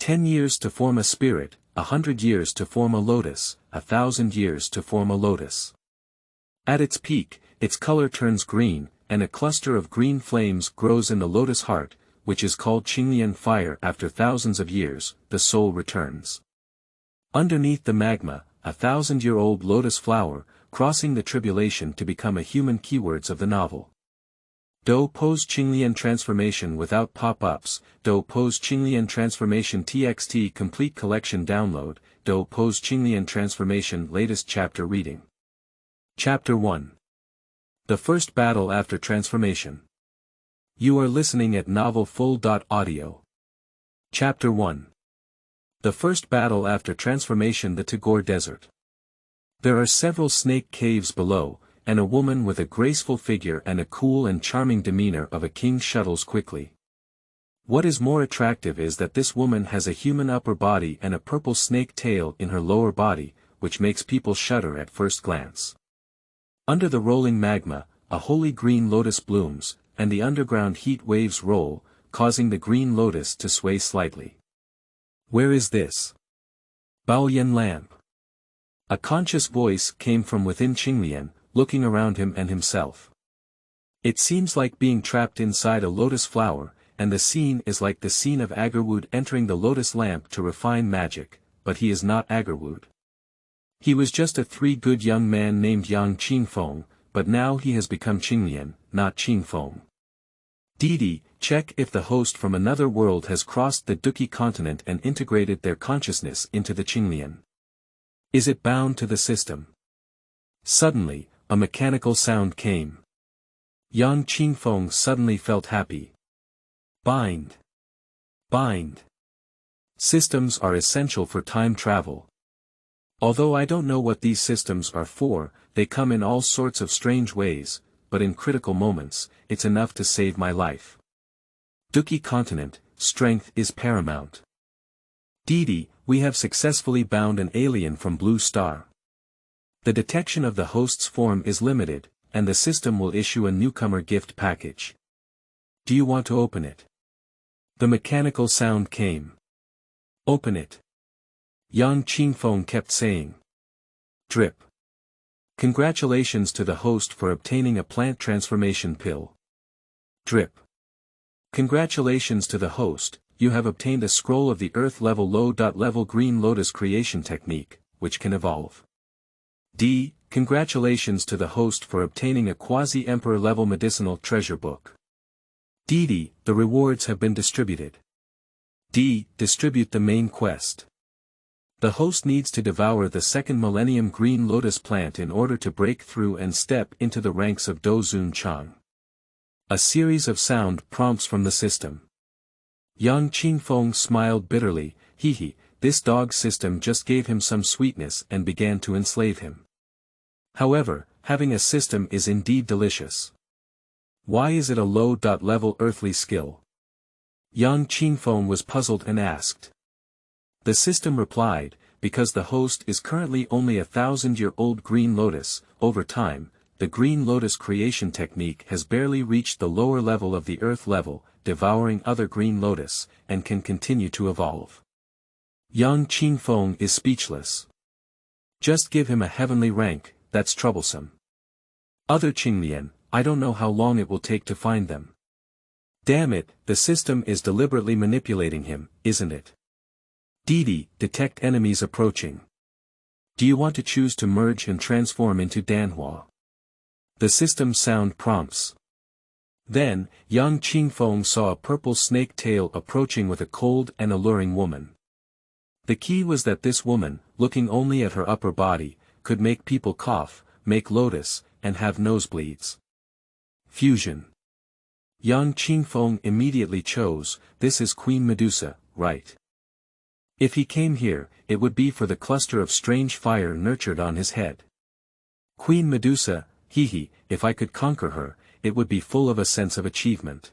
10 years to form a spirit, 100 years to form a lotus, 1,000 years to form a lotus. At its peak, its color turns green, and a cluster of green flames grows in the lotus heart, which is called Qinglian Fire. After thousands of years, the soul returns. Underneath the magma, 1,000-year-old lotus flower, crossing the tribulation to become a human. Keywords of the novel. Do pose Qinglian transformation without pop-ups, Do pose Qinglian transformation TXT complete collection download, Do pose Qinglian transformation latest chapter reading. Chapter 1. The first battle after transformation. You are listening at novelfull.audio. Chapter 1. The first battle after transformation. The Tagore Desert. There are several snake caves below, and a woman with a graceful figure and a cool and charming demeanor of a king shuttles quickly. What is more attractive is that this woman has a human upper body and a purple snake tail in her lower body, which makes people shudder at first glance. Under the rolling magma, a holy green lotus blooms, and the underground heat waves roll, causing the green lotus to sway slightly. Where is this Baoyan lamp? A conscious voice came from within Qinglian, looking around him and himself. It seems like being trapped inside a lotus flower, and the scene is like the scene of Agarwood entering the lotus lamp to refine magic, but he is not Agarwood. He was just a three-good young man named Yang Qingfeng, but now he has become Qinglian, not Qingfeng. Didi, check if the host from another world has crossed the Duki continent and integrated their consciousness into the Qinglian. Is it bound to the system? Suddenly, a mechanical sound came. Yang Qingfeng suddenly felt happy. Bind. Bind. Systems are essential for time travel. Although I don't know what these systems are for, they come in all sorts of strange ways, but in critical moments, it's enough to save my life. Duki continent, strength is paramount. Didi, we have successfully bound an alien from Blue Star. The detection of the host's form is limited, and the system will issue a newcomer gift package. Do you want to open it? The mechanical sound came. Open it. Yang Qingfeng kept saying. Drip. Congratulations to the host for obtaining a plant transformation pill. Drip. Congratulations to the host, you have obtained a scroll of the earth level low-level green lotus creation technique, which can evolve. D. Congratulations to the host for obtaining a quasi-emperor level medicinal treasure book. D. The rewards have been distributed. D. Distribute the main quest. The host needs to devour the second millennium green lotus plant in order to break through and step into the ranks of Douzong Chang. A series of sound prompts from the system. Yang Qingfeng smiled bitterly. This dog system just gave him some sweetness and began to enslave him. However, having a system is indeed delicious. Why is it a low-level earthly skill? Yang Qingfeng was puzzled and asked. The system replied, because the host is currently only 1,000-year-old green lotus. Over time, the green lotus creation technique has barely reached the lower level of the earth level, devouring other green lotus, and can continue to evolve. Yang Qingfeng is speechless. Just give him a heavenly rank, that's troublesome. Other Qinglian, I don't know how long it will take to find them. Damn it, the system is deliberately manipulating him, isn't it? Didi, detect enemies approaching. Do you want to choose to merge and transform into Danhua? The system sound prompts. Then, Yang Qingfeng saw a purple snake tail approaching with a cold and alluring woman. The key was that this woman, looking only at her upper body, could make people cough, make lotus, and have nosebleeds. Fusion. Yang Qingfeng immediately chose, this is Queen Medusa, right? If he came here, it would be for the cluster of strange fire nurtured on his head. Queen Medusa, if I could conquer her, it would be full of a sense of achievement.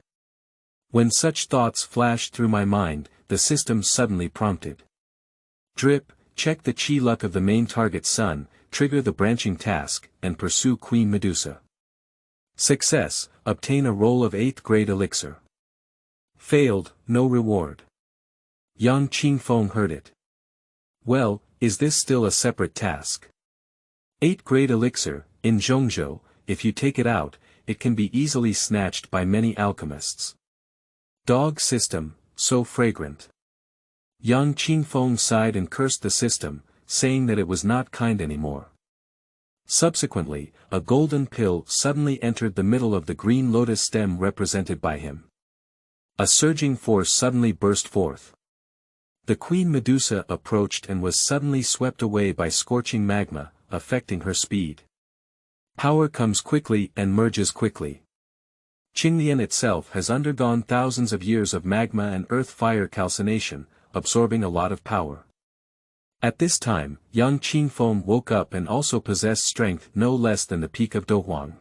When such thoughts flashed through my mind, the system suddenly prompted. Drip, check the chi luck of the main target sun, trigger the branching task, and pursue Queen Medusa. Success, obtain a roll of 8th grade elixir. Failed, no reward. Yang Qingfeng heard it. Well, is this still a separate task? 8th-grade elixir, in Zhongzhou, if you take it out, it can be easily snatched by many alchemists. Dog system, so fragrant. Yang Qingfeng sighed and cursed the system, saying that it was not kind anymore. Subsequently, a golden pill suddenly entered the middle of the green lotus stem represented by him. A surging force suddenly burst forth. The Queen Medusa approached and was suddenly swept away by scorching magma, affecting her speed. Power comes quickly and merges quickly. Qinglian itself has undergone thousands of years of magma and earth-fire calcination, absorbing a lot of power. At this time, Yang Qingfeng woke up and also possessed strength no less than the peak of Douzong.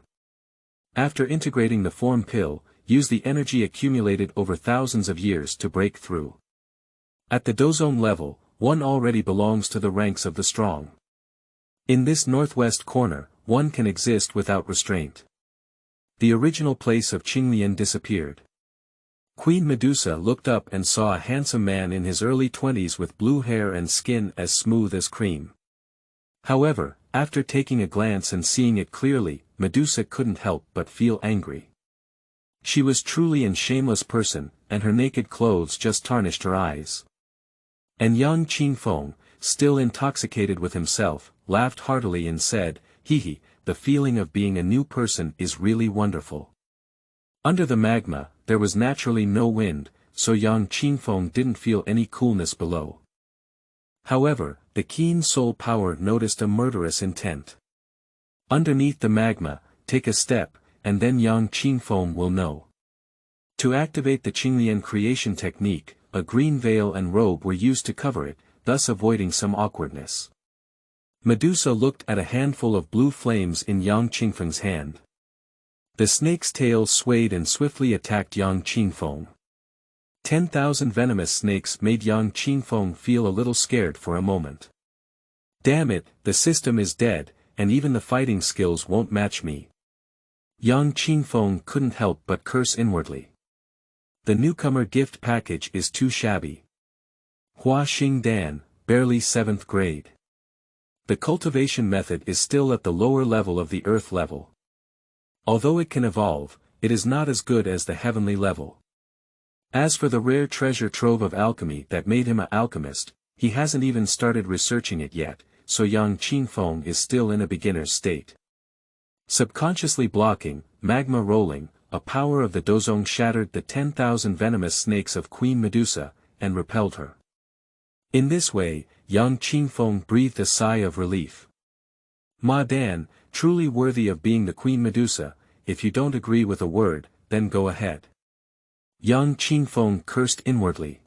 After integrating the form pill, use the energy accumulated over thousands of years to break through. At the Douzong level, one already belongs to the ranks of the strong. In this northwest corner, one can exist without restraint. The original place of Qinglian disappeared. Queen Medusa looked up and saw a handsome man in his early 20s with blue hair and skin as smooth as cream. However, after taking a glance and seeing it clearly, Medusa couldn't help but feel angry. She was truly an shameless person, and her naked clothes just tarnished her eyes. And Yang Qingfeng, still intoxicated with himself, laughed heartily and said, "Hee, the feeling of being a new person is really wonderful." Under the magma, there was naturally no wind, so Yang Qingfeng didn't feel any coolness below. However, the keen soul power noticed a murderous intent. Underneath the magma, take a step, and then Yang Qingfeng will know. To activate the Qinglian creation technique, a green veil and robe were used to cover it, thus avoiding some awkwardness. Medusa looked at a handful of blue flames in Yang Qingfeng's hand. The snake's tail swayed and swiftly attacked Yang Qingfeng. 10,000 venomous snakes made Yang Qingfeng feel a little scared for a moment. Damn it, the system is dead, and even the fighting skills won't match me. Yang Qingfeng couldn't help but curse inwardly. The newcomer gift package is too shabby. Hua Xing Dan, barely 7th grade. The cultivation method is still at the lower level of the earth level. Although it can evolve, it is not as good as the heavenly level. As for the rare treasure trove of alchemy that made him an alchemist, he hasn't even started researching it yet, so Yang Qingfeng is still in a beginner's state. Subconsciously blocking, magma rolling, a power of the Douzong shattered the 10,000 venomous snakes of Queen Medusa, and repelled her. In this way, Yang Qingfeng breathed a sigh of relief. Ma Dan, truly worthy of being the Queen Medusa, if you don't agree with a word, then go ahead. Yang Qingfeng cursed inwardly.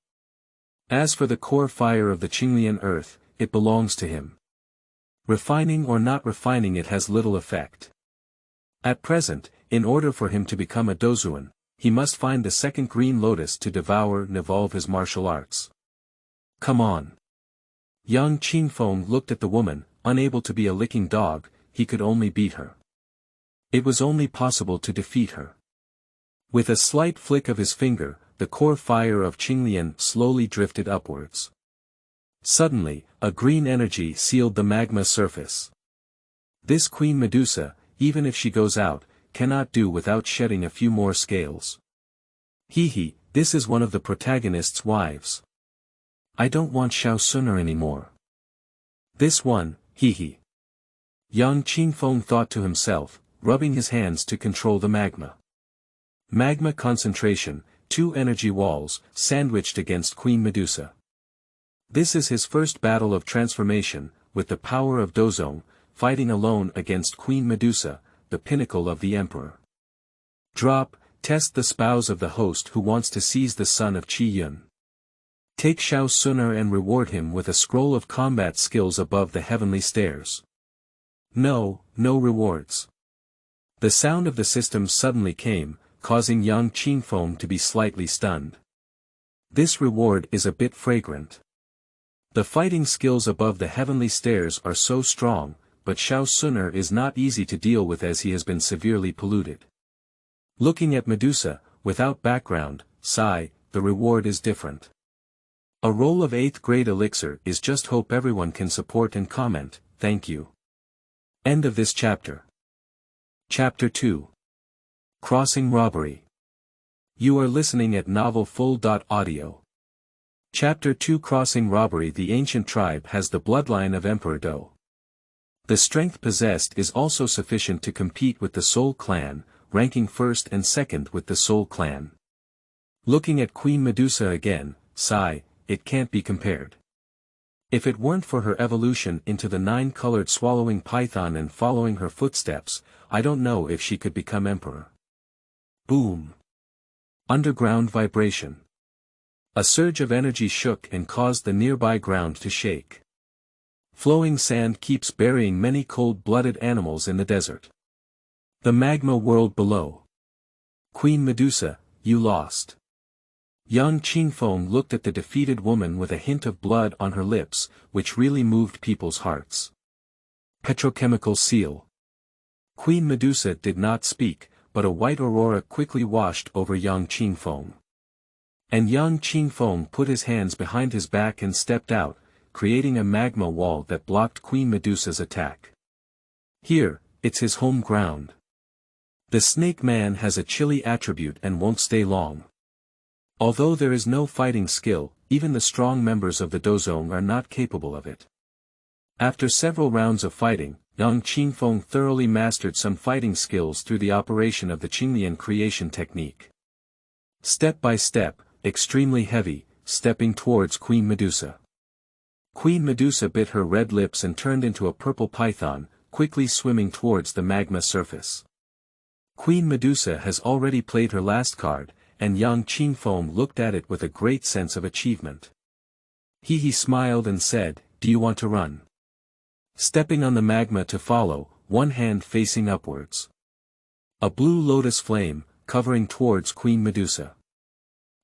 As for the core fire of the Qinglian earth, it belongs to him. Refining or not refining it has little effect. At present, in order for him to become a Douzong, he must find the second green lotus to devour and evolve his martial arts. Come on. Yang Qingfeng looked at the woman, unable to be a licking dog, he could only beat her. It was only possible to defeat her. With a slight flick of his finger, the core fire of Qinglian slowly drifted upwards. Suddenly, a green energy sealed the magma surface. This Queen Medusa, even if she goes out, cannot do without shedding a few more scales. Hee, this is one of the protagonist's wives. I don't want Xiao Suner anymore. This one, hee. Yang Qingfeng thought to himself, rubbing his hands to control the magma. Magma concentration, 2 energy walls, sandwiched against Queen Medusa. This is his first battle of transformation, with the power of Douzong, fighting alone against Queen Medusa, the pinnacle of the emperor. Drop, test the spouse of the host who wants to seize the son of Qi Yun. Take Xiao Suner and reward him with a scroll of combat skills above the heavenly stairs. No rewards. The sound of the system suddenly came, causing Yang Qingfeng to be slightly stunned. This reward is a bit fragrant. The fighting skills above the heavenly stairs are so strong, but Xiao Suner is not easy to deal with as he has been severely polluted. Looking at Medusa, without background, sigh, the reward is different. A roll of 8th grade elixir is just hope everyone can support and comment, thank you. End of this chapter. Chapter 2. Crossing Robbery. You are listening at novelfull.audio. Chapter 2 Crossing Robbery. The ancient tribe has the bloodline of Emperor Do. The strength possessed is also sufficient to compete with the Soul Clan, ranking first and second with the Soul Clan. Looking at Queen Medusa again, sigh, it can't be compared. If it weren't for her evolution into the 9-colored swallowing python and following her footsteps, I don't know if she could become emperor. Boom. Underground vibration. A surge of energy shook and caused the nearby ground to shake. Flowing sand keeps burying many cold-blooded animals in the desert. The magma world below. Queen Medusa, you lost. Young Qingfeng looked at the defeated woman with a hint of blood on her lips, which really moved people's hearts. Petrochemical seal. Queen Medusa did not speak, but a white aurora quickly washed over young Qingfeng. And young Qingfeng put his hands behind his back and stepped out, creating a magma wall that blocked Queen Medusa's attack. Here, it's his home ground. The snake man has a chilly attribute and won't stay long. Although there is no fighting skill, even the strong members of the Douzong are not capable of it. After several rounds of fighting, young Qingfeng thoroughly mastered some fighting skills through the operation of the Qinglian creation technique. Step by step, extremely heavy, stepping towards Queen Medusa. Queen Medusa bit her red lips and turned into a purple python, quickly swimming towards the magma surface. Queen Medusa has already played her last card, and young Qingfeng looked at it with a great sense of achievement. He smiled and said, "Do you want to run?" Stepping on the magma to follow, one hand facing upwards. A blue lotus flame, covering towards Queen Medusa.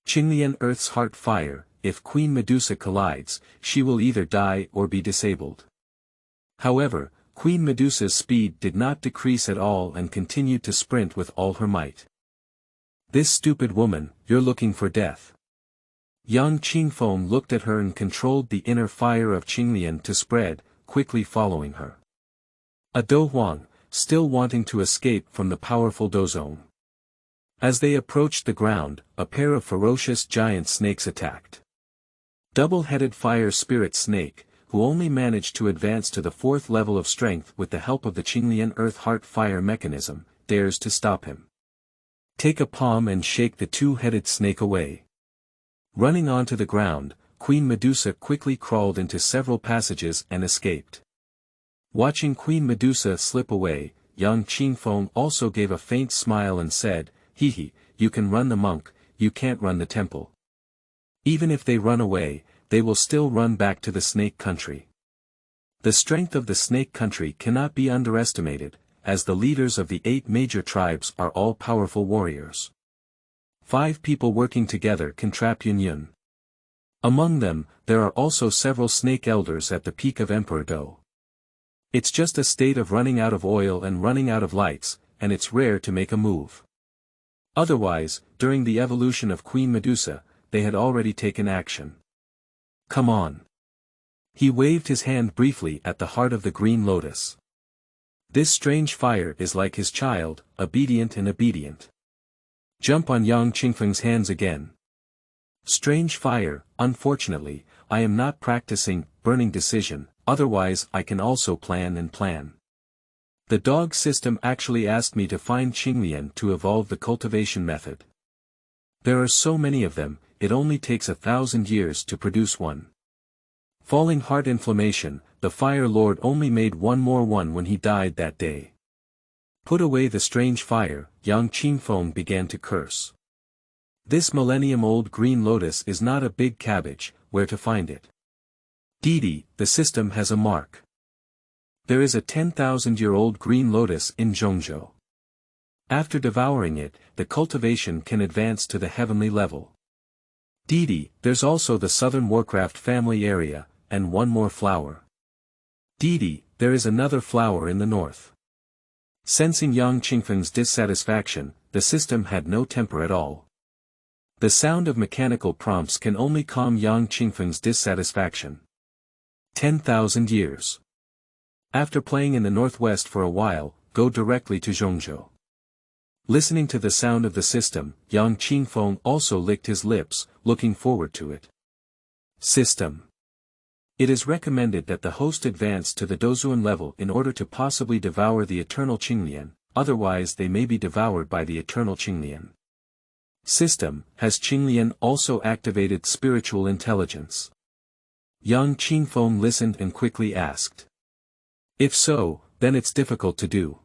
Qinglian Earth's heart fire. If Queen Medusa collides, she will either die or be disabled. However, Queen Medusa's speed did not decrease at all and continued to sprint with all her might. This stupid woman, you're looking for death. Young Qingfeng looked at her and controlled the inner fire of Qinglian to spread, quickly following her. A Douzong, still wanting to escape from the powerful Douzong. As they approached the ground, a pair of ferocious giant snakes attacked. Double-headed fire spirit snake, who only managed to advance to the 4th level of strength with the help of the Qinglian Earth Heart Fire mechanism, dares to stop him. Take a palm and shake the 2-headed snake away. Running onto the ground, Queen Medusa quickly crawled into several passages and escaped. Watching Queen Medusa slip away, young Qingfeng also gave a faint smile and said, "Hee, you can run the monk, you can't run the temple. Even if they run away, they will still run back to the snake country." The strength of the snake country cannot be underestimated, as the leaders of the 8 major tribes are all powerful warriors. 5 people working together can trap Yun. Among them, there are also several snake elders at the peak of Emperor Do. It's just a state of running out of oil and running out of lights, and it's rare to make a move. Otherwise, during the evolution of Queen Medusa, they had already taken action. Come on. He waved his hand briefly at the heart of the green lotus. This strange fire is like his child, obedient and obedient. Jump on young Qingfeng's hands again. Strange fire, unfortunately, I am not practicing burning decision, otherwise I can also plan and plan. The dog system actually asked me to find Qinglian to evolve the cultivation method. There are so many of them, it only takes 1,000 years to produce one. Falling heart inflammation, the Fire Lord only made one more one when he died that day. Put away the strange fire, young Qingfeng began to curse. This millennium-old green lotus is not a big cabbage, where to find it? Didi, the system has a mark. There is a 10,000-year-old green lotus in Zhongzhou. After devouring it, the cultivation can advance to the heavenly level. Didi, there's also the Southern Warcraft family area, and one more flower. Didi, there is another flower in the north. Sensing young Qingfeng's dissatisfaction, the system had no temper at all. The sound of mechanical prompts can only calm Yang Qingfeng's dissatisfaction. 10,000 years. After playing in the northwest for a while, go directly to Zhongzhou. Listening to the sound of the system, Yang Qingfeng also licked his lips, looking forward to it. System. It is recommended that the host advance to the Douzong level in order to possibly devour the eternal Qinglian, otherwise they may be devoured by the eternal Qinglian. System. Has Qinglian also activated spiritual intelligence? Yang Qingfeng listened and quickly asked. If so, then it's difficult to do.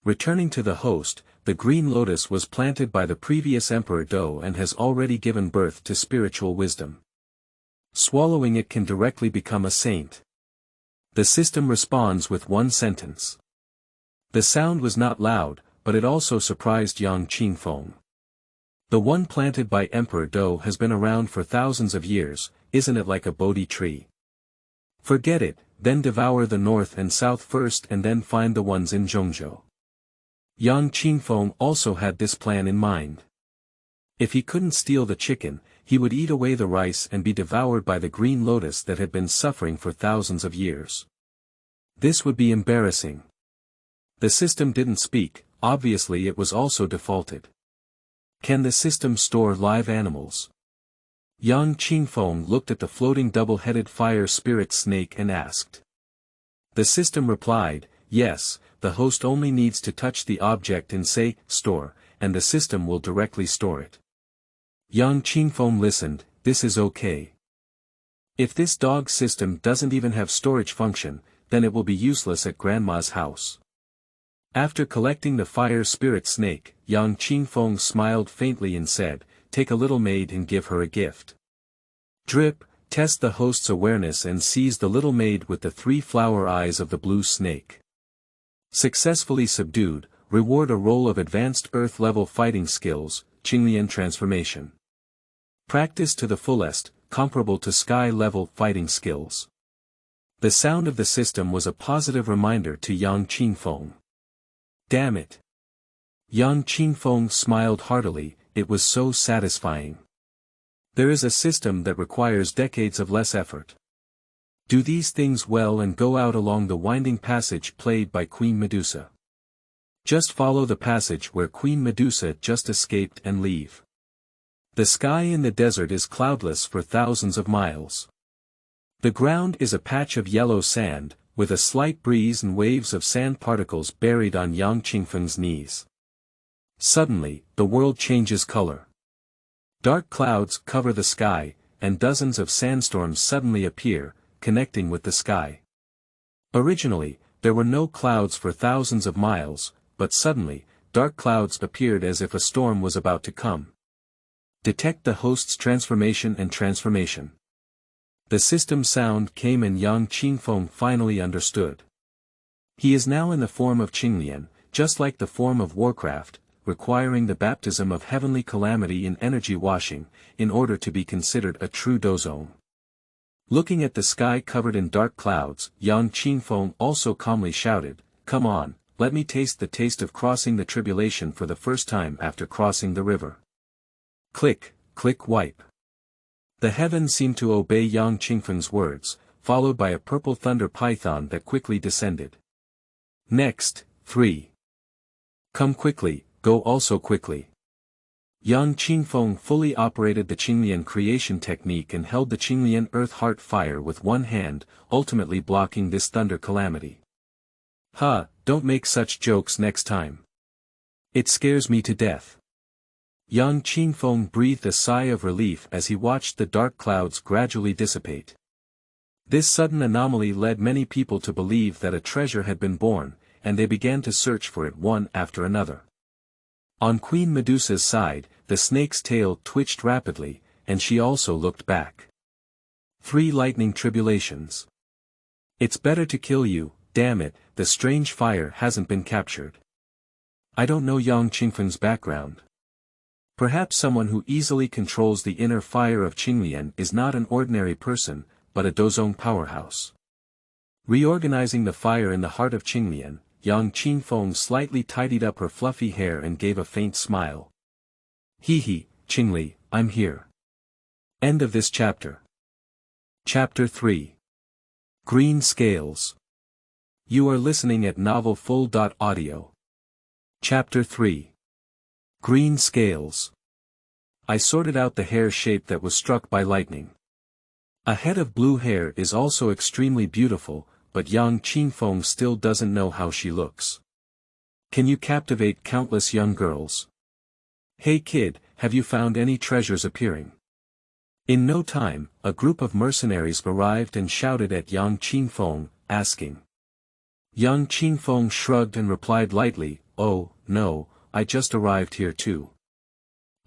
Returning to the host, the green lotus was planted by the previous Emperor Dou and has already given birth to spiritual wisdom. Swallowing it can directly become a saint. The system responds with one sentence. The sound was not loud, but it also surprised Yang Qingfeng. The one planted by Emperor Dou has been around for thousands of years, isn't it like a Bodhi tree? Forget it, then devour the north and south first and then find the ones in Zhongzhou. Yang Qingfeng also had this plan in mind. If he couldn't steal the chicken, he would eat away the rice and be devoured by the green lotus that had been suffering for thousands of years. This would be embarrassing. The system didn't speak, obviously it was also defaulted. Can the system store live animals? Yang Qingfeng looked at the floating double-headed fire spirit snake and asked. The system replied, yes, the host only needs to touch the object and say, store, and the system will directly store it. Yang Qingfeng listened, this is okay. If this dog system doesn't even have storage function, then it will be useless at Grandma's house. After collecting the fire spirit snake, Yang Qingfeng smiled faintly and said, take a little maid and give her a gift. Drip, test the host's awareness and seize the little maid with the 3 flower eyes of the blue snake. Successfully subdued, reward a roll of advanced earth-level fighting skills, Qinglian transformation. Practice to the fullest, comparable to sky-level fighting skills. The sound of the system was a positive reminder to Yang Qingfeng. Damn it. Yang Qingfeng smiled heartily, it was so satisfying. There is a system that requires decades of less effort. Do these things well and go out along the winding passage played by Queen Medusa. Just follow the passage where Queen Medusa just escaped and leave. The sky in the desert is cloudless for thousands of miles. The ground is a patch of yellow sand, with a slight breeze and waves of sand particles buried on Yang Qingfeng's knees. Suddenly, the world changes color. Dark clouds cover the sky, and dozens of sandstorms suddenly appear, connecting with the sky. Originally, there were no clouds for thousands of miles, but suddenly, dark clouds appeared as if a storm was about to come. Detect the host's transformation and transformation. The system sound came and Yang Qingfeng finally understood. He is now in the form of Qinglian, just like the form of Warcraft, requiring the baptism of heavenly calamity in energy washing, in order to be considered a true Douzong. Looking at the sky covered in dark clouds, Yang Qingfeng also calmly shouted, come on, let me taste the taste of crossing the tribulation for the first time after crossing the river. Click, click wipe. The heavens seemed to obey Yang Qingfeng's words, followed by a purple thunder python that quickly descended. Next, 3. Come quickly, go also quickly. Yang Qingfeng fully operated the Qinglian creation technique and held the Qinglian earth heart fire with one hand, ultimately blocking this thunder calamity. Don't make such jokes next time. It scares me to death. Yang Qingfeng breathed a sigh of relief as he watched the dark clouds gradually dissipate. This sudden anomaly led many people to believe that a treasure had been born, and they began to search for it one after another. On Queen Medusa's side, the snake's tail twitched rapidly, and she also looked back. 3 lightning tribulations. It's better to kill you, damn it, the strange fire hasn't been captured. I don't know Yang Qingfeng's background. Perhaps someone who easily controls the inner fire of Qinglian is not an ordinary person, but a Douzong powerhouse. Reorganizing the fire in the heart of Qinglian, Yang Qingfeng slightly tidied up her fluffy hair and gave a faint smile. Hee hee, Qingli, I'm here. End of this chapter. Chapter 3. Green Scales. You are listening at novelfull.audio. Chapter 3. Green Scales. I sorted out the hair shape that was struck by lightning. A head of blue hair is also extremely beautiful, but young Qingfeng still doesn't know how she looks. Can you captivate countless young girls? Hey kid, have you found any treasures appearing? In no time, a group of mercenaries arrived and shouted at young Qingfeng, asking. Young Qingfeng shrugged and replied lightly, "Oh, no, I just arrived here too."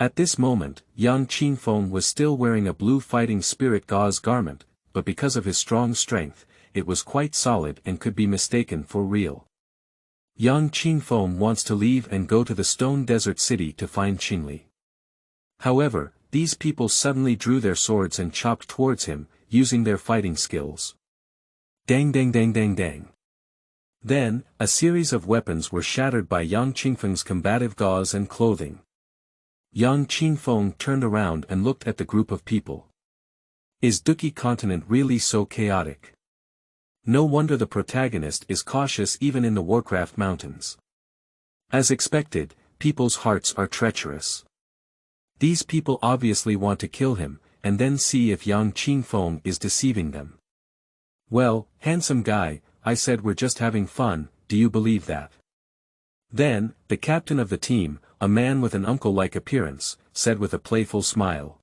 At this moment, young Qingfeng was still wearing a blue fighting spirit gauze garment, but because of his strong strength, it was quite solid and could be mistaken for real. Young Qingfeng wants to leave and go to the stone desert city to find Qingli. However, these people suddenly drew their swords and chopped towards him, using their fighting skills. Dang dang dang dang dang. Then, a series of weapons were shattered by young Qingfeng's combative gauze and clothing. Young Qingfeng turned around and looked at the group of people. Is Duki continent really so chaotic? No wonder the protagonist is cautious even in the Warcraft mountains. As expected, people's hearts are treacherous. These people obviously want to kill him, and then see if young Qingfeng is deceiving them. Well, handsome guy, I said we're just having fun, do you believe that? Then, the captain of the team, a man with an uncle-like appearance, said with a playful smile.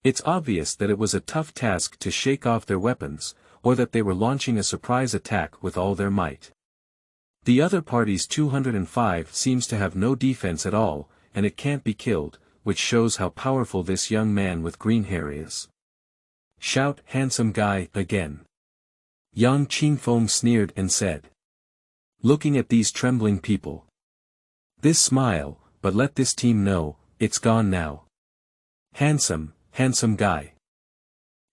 It's obvious that it was a tough task to shake off their weapons, or that they were launching a surprise attack with all their might. The other party's 205 seems to have no defense at all, and it can't be killed, which shows how powerful this young man with green hair is. Shout, handsome guy, again. Young Qingfeng sneered and said. Looking at these trembling people. This smile, but let this team know, it's gone now. Handsome guy.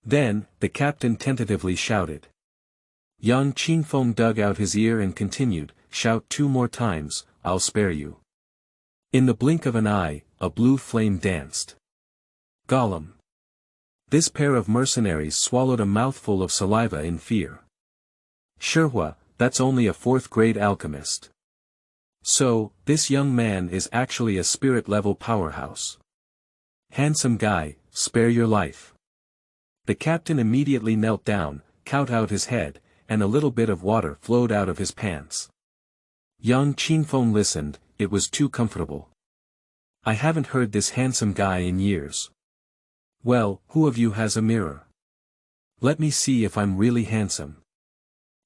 Then, the captain tentatively shouted. Young Qingfeng dug out his ear and continued, shout 2 more times, I'll spare you. In the blink of an eye, a blue flame danced. Gollum. This pair of mercenaries swallowed a mouthful of saliva in fear. Shirhua, that's only a 4th-grade alchemist. So, this young man is actually a spirit-level powerhouse. Handsome guy, spare your life. The captain immediately knelt down, cowed out his head, and a little bit of water flowed out of his pants. Young Qingfeng listened, it was too comfortable. I haven't heard this handsome guy in years. Well, who of you has a mirror? Let me see if I'm really handsome.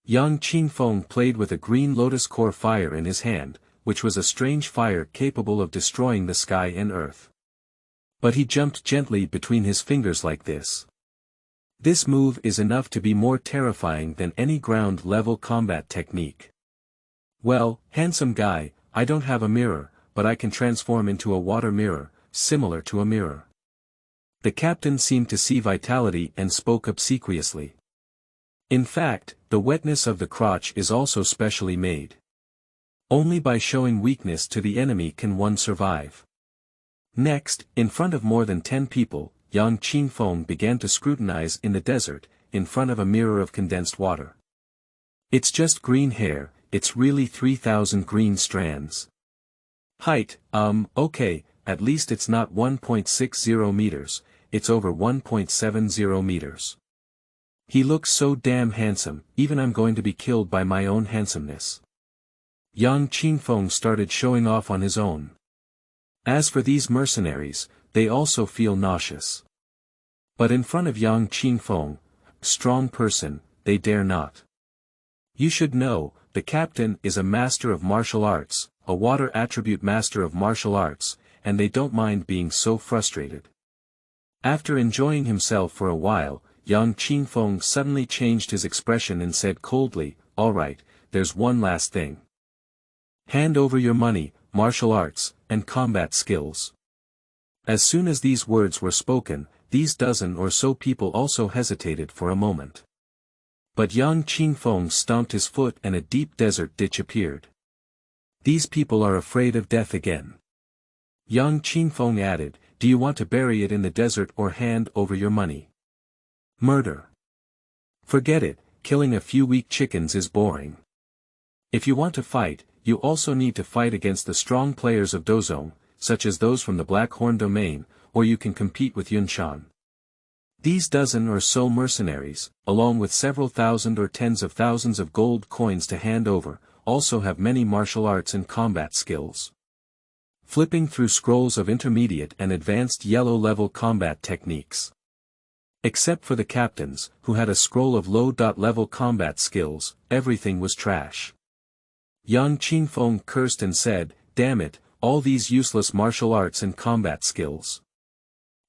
Young Qingfeng played with a green lotus core fire in his hand, which was a strange fire capable of destroying the sky and earth. But he jumped gently between his fingers like this. This move is enough to be more terrifying than any ground-level combat technique. Well, handsome guy, I don't have a mirror, but I can transform into a water mirror, similar to a mirror. The captain seemed to see vitality and spoke obsequiously. In fact, the wetness of the crotch is also specially made. Only by showing weakness to the enemy can one survive. Next, in front of more than 10 people, young Qingfeng began to scrutinize in the desert, in front of a mirror of condensed water. It's just green hair, it's really 3,000 green strands. Height, okay, at least it's not 1.60 meters, it's over 1.70 meters. He looks so damn handsome, even I'm going to be killed by my own handsomeness. Young Qingfeng started showing off on his own. As for these mercenaries, they also feel nauseous. But in front of young Qingfeng, strong person, they dare not. You should know, the captain is a master of martial arts, a water attribute master of martial arts, and they don't mind being so frustrated. After enjoying himself for a while, young Qingfeng suddenly changed his expression and said coldly, all right, there's one last thing. Hand over your money, martial arts, and combat skills. As soon as these words were spoken, these dozen or so people also hesitated for a moment. But young Qingfeng stomped his foot and a deep desert ditch appeared. These people are afraid of death again. Young Qingfeng added, do you want to bury it in the desert or hand over your money? Murder. Forget it, killing a few weak chickens is boring. If you want to fight, you also need to fight against the strong players of Douzong, such as those from the Black Horn domain, or you can compete with Yunshan. These dozen or so mercenaries, along with several thousand or tens of thousands of gold coins to hand over, also have many martial arts and combat skills. Flipping through scrolls of intermediate and advanced yellow-level combat techniques. Except for the captains, who had a scroll of low-level combat skills, everything was trash. Yang Qingfeng cursed and said, "Damn it, all these useless martial arts and combat skills.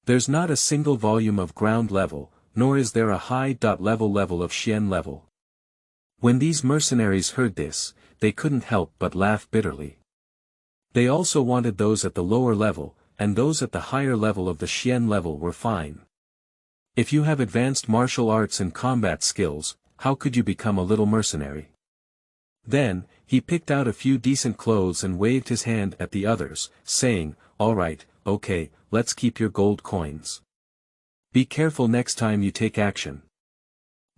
There's not a single volume of ground level, nor is there a high-level of Xian level." When these mercenaries heard this, they couldn't help but laugh bitterly. They also wanted those at the lower level, and those at the higher level of the Xian level were fine. If you have advanced martial arts and combat skills, how could you become a little mercenary? Then, he picked out a few decent clothes and waved his hand at the others, saying, "All right, okay, let's keep your gold coins. Be careful next time you take action."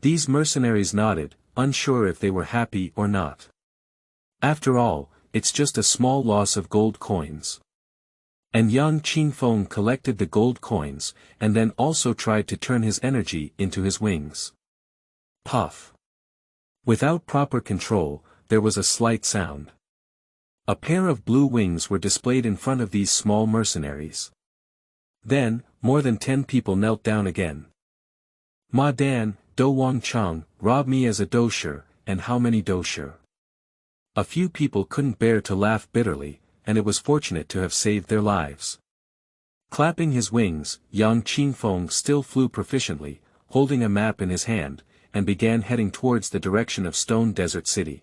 These mercenaries nodded, unsure if they were happy or not. After all, it's just a small loss of gold coins. And Yang Qingfeng collected the gold coins, and then also tried to turn his energy into his wings. Puff. Without proper control, there was a slight sound. A pair of blue wings were displayed in front of these small mercenaries. Then, more than 10 people knelt down again. "Ma Dan, Do Wang Chang, rob me as a dosher, and how many dosher?" A few people couldn't bear to laugh bitterly, and it was fortunate to have saved their lives. Clapping his wings, Yang Qingfeng still flew proficiently, holding a map in his hand, and began heading towards the direction of Stone Desert City.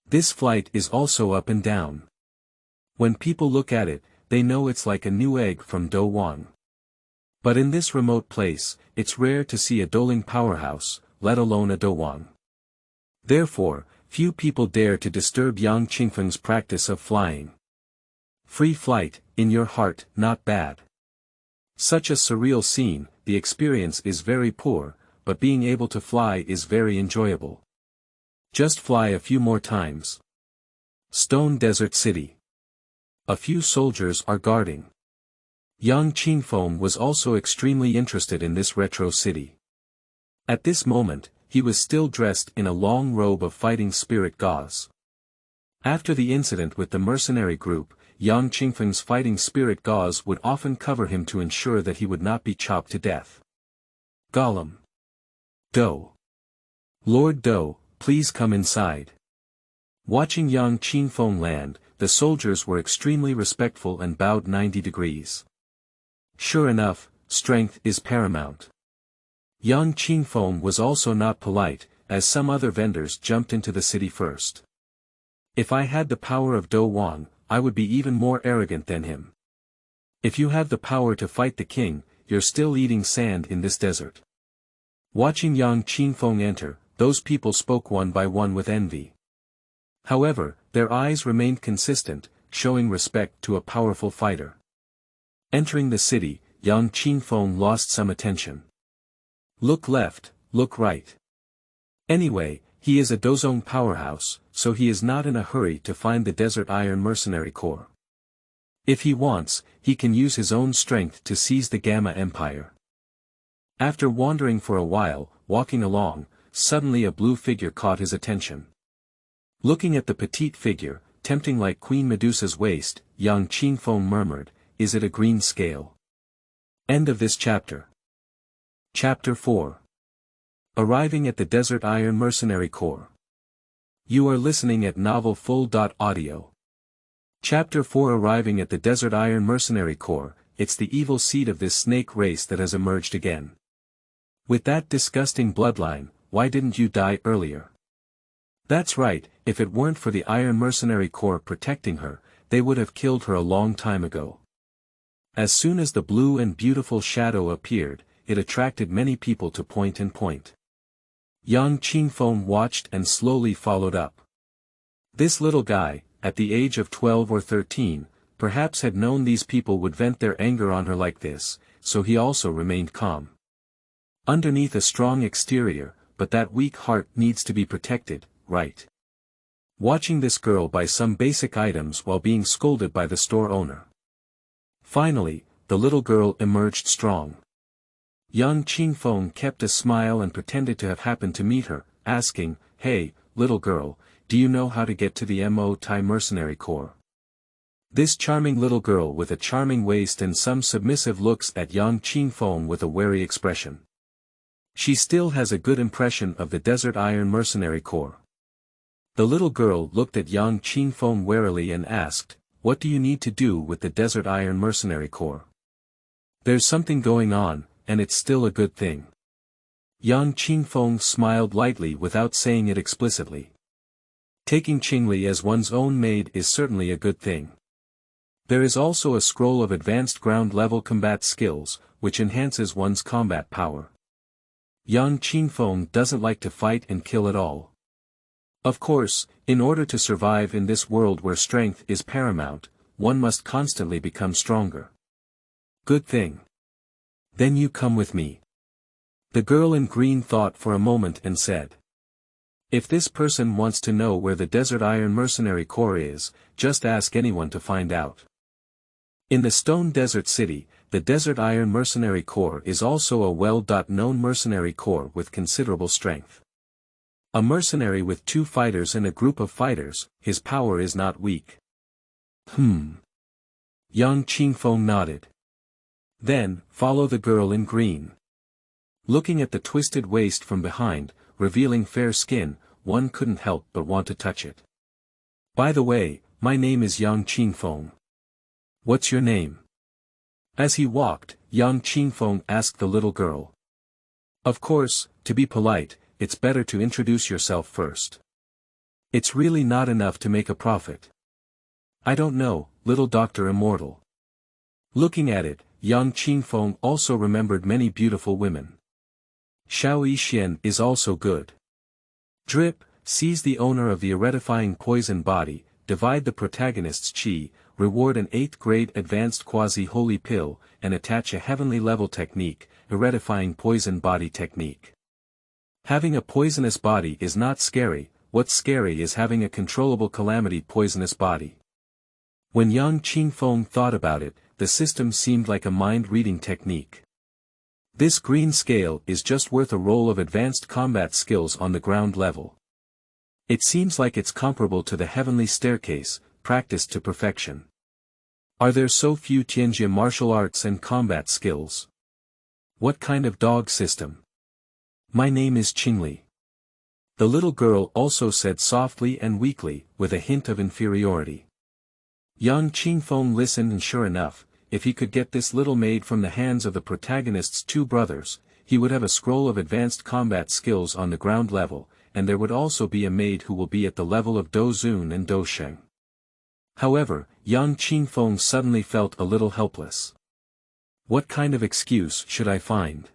This flight is also up and down. When people look at it, they know it's like a new egg from Douzong. But in this remote place, it's rare to see a Doling powerhouse, let alone a Douzong. Therefore, few people dare to disturb Yang Qingfeng's practice of flying. Free flight, in your heart, not bad. Such a surreal scene, the experience is very poor, but being able to fly is very enjoyable. Just fly a few more times. Stone Desert City. A few soldiers are guarding. Yang Qingfeng was also extremely interested in this retro city. At this moment, he was still dressed in a long robe of fighting spirit gauze. After the incident with the mercenary group, Yang Qingfeng's fighting spirit gauze would often cover him to ensure that he would not be chopped to death. Golem. Do. Lord Do, please come inside. Watching Yang Qingfeng land, the soldiers were extremely respectful and bowed 90 degrees. Sure enough, strength is paramount. Yang Qingfeng was also not polite, as some other vendors jumped into the city first. If I had the power of Douzong, I would be even more arrogant than him. If you have the power to fight the king, you're still eating sand in this desert. Watching Yang Qingfeng enter, those people spoke one by one with envy. However, their eyes remained consistent, showing respect to a powerful fighter. Entering the city, Yang Qingfeng lost some attention. Look left, look right. Anyway, he is a Douzong powerhouse, so he is not in a hurry to find the Desert Iron Mercenary Corps. If he wants, he can use his own strength to seize the Gamma Empire. After wandering for a while, walking along, suddenly a blue figure caught his attention. Looking at the petite figure, tempting like Queen Medusa's waist, Yang Qingfeng murmured, "Is it a green scale?" End of this chapter. Chapter 4. Arriving at the Desert Iron Mercenary Corps. You are listening at novelfull.audio. Chapter 4. Arriving at the Desert Iron Mercenary Corps, it's the evil seed of this snake race that has emerged again. With that disgusting bloodline, why didn't you die earlier? That's right, if it weren't for the Iron Mercenary Corps protecting her, they would have killed her a long time ago. As soon as the blue and beautiful shadow appeared, it attracted many people to point and point. Yang Qingfeng watched and slowly followed up. This little guy, at the age of 12 or 13, perhaps had known these people would vent their anger on her like this, so he also remained calm. Underneath a strong exterior, but that weak heart needs to be protected, right? Watching this girl buy some basic items while being scolded by the store owner. Finally, the little girl emerged strong. Young Qingfeng kept a smile and pretended to have happened to meet her, asking, "Hey, little girl, do you know how to get to the Mo-Tai Mercenary Corps?" This charming little girl with a charming waist and some submissive looks at young Qingfeng with a wary expression. She still has a good impression of the Desert Iron Mercenary Corps. The little girl looked at young Qingfeng warily and asked, "What do you need to do with the Desert Iron Mercenary Corps?" "There's something going on, and it's still a good thing." Young Qingfeng smiled lightly without saying it explicitly. Taking Qingli as one's own maid is certainly a good thing. There is also a scroll of advanced ground-level combat skills, which enhances one's combat power. Young Qingfeng doesn't like to fight and kill at all. Of course, in order to survive in this world where strength is paramount, one must constantly become stronger. Good thing. Then you come with me. The girl in green thought for a moment and said. If this person wants to know where the Desert Iron Mercenary Corps is, just ask anyone to find out. In the Stone Desert City, the Desert Iron Mercenary Corps is also a well-known mercenary corps with considerable strength. A mercenary with 2 fighters and a group of fighters, his power is not weak. Young Qingfeng nodded. Then, follow the girl in green. Looking at the twisted waist from behind, revealing fair skin, one couldn't help but want to touch it. By the way, my name is Young Qingfeng. What's your name? As he walked, Young Qingfeng asked the little girl. Of course, to be polite, it's better to introduce yourself first. It's really not enough to make a profit. I don't know, little Doctor Immortal. Looking at it, Young Qingfeng also remembered many beautiful women. Xiao Yixian is also good. Drip, seize the owner of the eretifying poison body, divide the protagonist's chi, reward an 8th grade advanced quasi-holy pill, and attach a heavenly level technique, eretifying poison body technique. Having a poisonous body is not scary, what's scary is having a controllable calamity poisonous body. When Young Qingfeng thought about it, the system seemed like a mind-reading technique. This green scale is just worth a roll of advanced combat skills on the ground level. It seems like it's comparable to the heavenly staircase, practiced to perfection. Are there so few Tianjia martial arts and combat skills? What kind of dog system? My name is Qingli. The little girl also said softly and weakly, with a hint of inferiority. Young Qingfeng listened, and sure enough, if he could get this little maid from the hands of the protagonist's 2 brothers, he would have a scroll of advanced combat skills on the ground level, and there would also be a maid who will be at the level of Douzong and Dosheng. However, Young Qingfeng suddenly felt a little helpless. What kind of excuse should I find?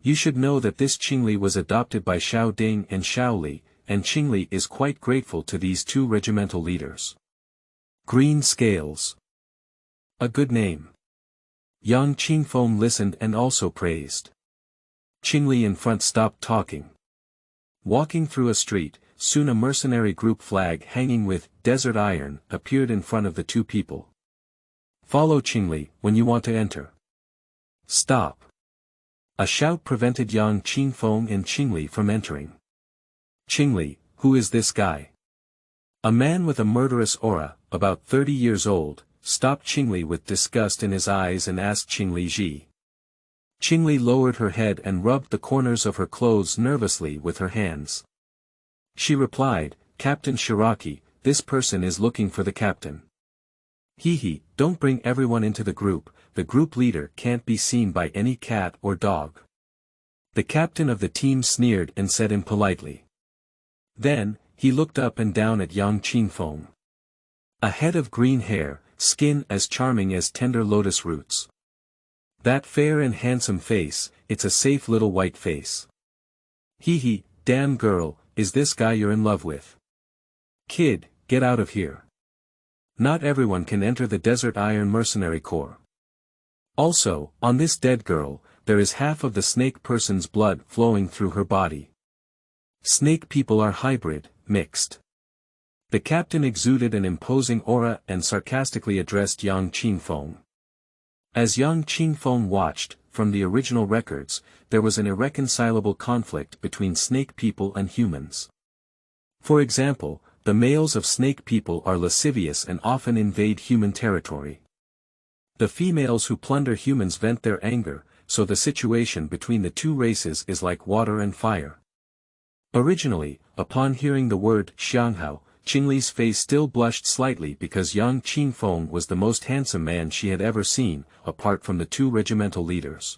You should know that this Qingli was adopted by Xiao Ding and Xiao Li, and Qingli is quite grateful to these 2 regimental leaders. Green scales. A good name. Young Qingfeng listened and also praised. Qingli in front stopped talking. Walking through a street, soon a mercenary group flag hanging with Desert Iron appeared in front of the 2 people. Follow Qingli when you want to enter. Stop. A shout prevented Young Qingfeng and Qingli from entering. Qingli, who is this guy? A man with a murderous aura, about 30 years old, stopped Qingli with disgust in his eyes and asked Qingli Ji. Qingli lowered her head and rubbed the corners of her clothes nervously with her hands. She replied, Captain Shiraki, this person is looking for the captain. Hee, don't bring everyone into the group leader can't be seen by any cat or dog. The captain of the team sneered and said impolitely. Then, he looked up and down at Young Qingfeng. A head of green hair, skin as charming as tender lotus roots. That fair and handsome face, it's a safe little white face. Hee, damn girl, is this guy you're in love with? Kid, get out of here. Not everyone can enter the Desert Iron Mercenary Corps. Also, on this dead girl, there is half of the snake person's blood flowing through her body. Snake people are hybrid, mixed. The captain exuded an imposing aura and sarcastically addressed Yang Qingfeng. As Yang Qingfeng watched, from the original records, there was an irreconcilable conflict between snake people and humans. For example, the males of snake people are lascivious and often invade human territory. The females who plunder humans vent their anger, so the situation between the two races is like water and fire. Originally, upon hearing the word Xianghao, Qingli's face still blushed slightly because Yang Qingfeng was the most handsome man she had ever seen, apart from the two regimental leaders.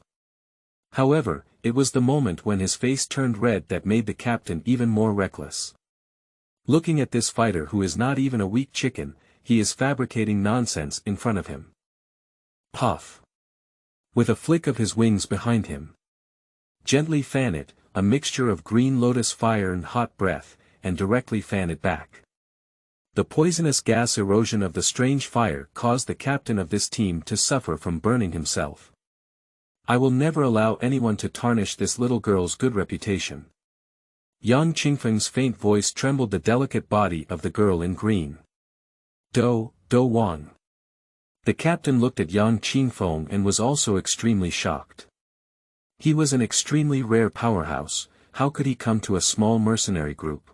However, it was the moment when his face turned red that made the captain even more reckless. Looking at this fighter who is not even a weak chicken, he is fabricating nonsense in front of him. Puff. With a flick of his wings behind him. Gently fan it, a mixture of green lotus fire and hot breath, and directly fan it back. The poisonous gas erosion of the strange fire caused the captain of this team to suffer from burning himself. I will never allow anyone to tarnish this little girl's good reputation. Yang Qingfeng's faint voice trembled the delicate body of the girl in green. Douzong. The captain looked at Yang Qingfeng and was also extremely shocked. He was an extremely rare powerhouse, how could he come to a small mercenary group?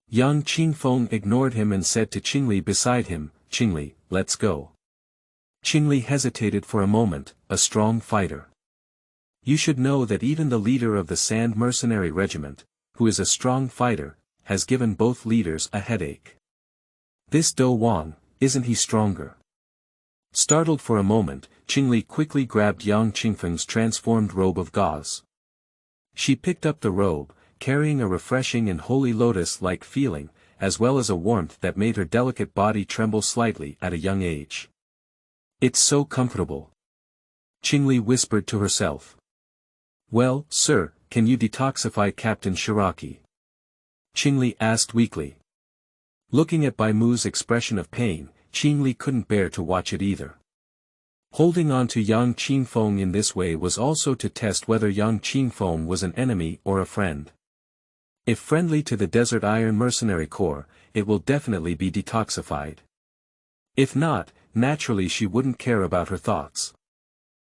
Yang Qingfeng ignored him and said to Qingli beside him, "Qingli, let's go." Qingli hesitated for a moment, a strong fighter. You should know that even the leader of the Sand Mercenary Regiment, who is a strong fighter, has given both leaders a headache. This Douzong, isn't he stronger? Startled for a moment, Qingli quickly grabbed Yang Qingfeng's transformed robe of gauze. She picked up the robe, carrying a refreshing and holy lotus-like feeling, as well as a warmth that made her delicate body tremble slightly at a young age. It's so comfortable. Qingli whispered to herself. Well, sir, can you detoxify Captain Shiraki? Qingli asked weakly. Looking at Bai Mu's expression of pain, Qingli couldn't bear to watch it either. Holding on to Yang Qingfeng in this way was also to test whether Yang Qingfeng was an enemy or a friend. If friendly to the Desert Iron Mercenary Corps, it will definitely be detoxified. If not, naturally she wouldn't care about her thoughts.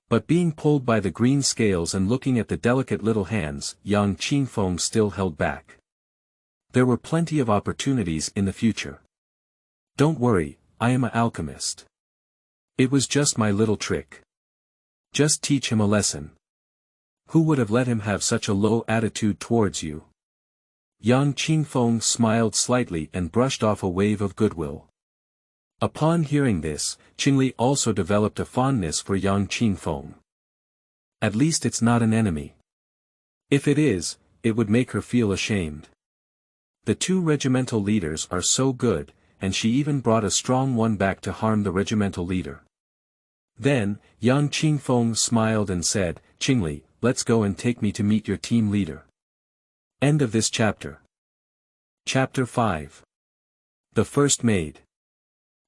But being pulled by the green scales and looking at the delicate little hands, Yang Qingfeng still held back. There were plenty of opportunities in the future. Don't worry, I am an alchemist. It was just my little trick. Just teach him a lesson. Who would have let him have such a low attitude towards you? Yang Qingfeng smiled slightly and brushed off a wave of goodwill. Upon hearing this, Qingli also developed a fondness for Yang Qingfeng. At least it's not an enemy. If it is, it would make her feel ashamed. The two regimental leaders are so good, and she even brought a strong one back to harm the regimental leader. Then, Yang Qingfeng smiled and said, Qingli, let's go and take me to meet your team leader. End of this chapter. Chapter 5. The First Maid.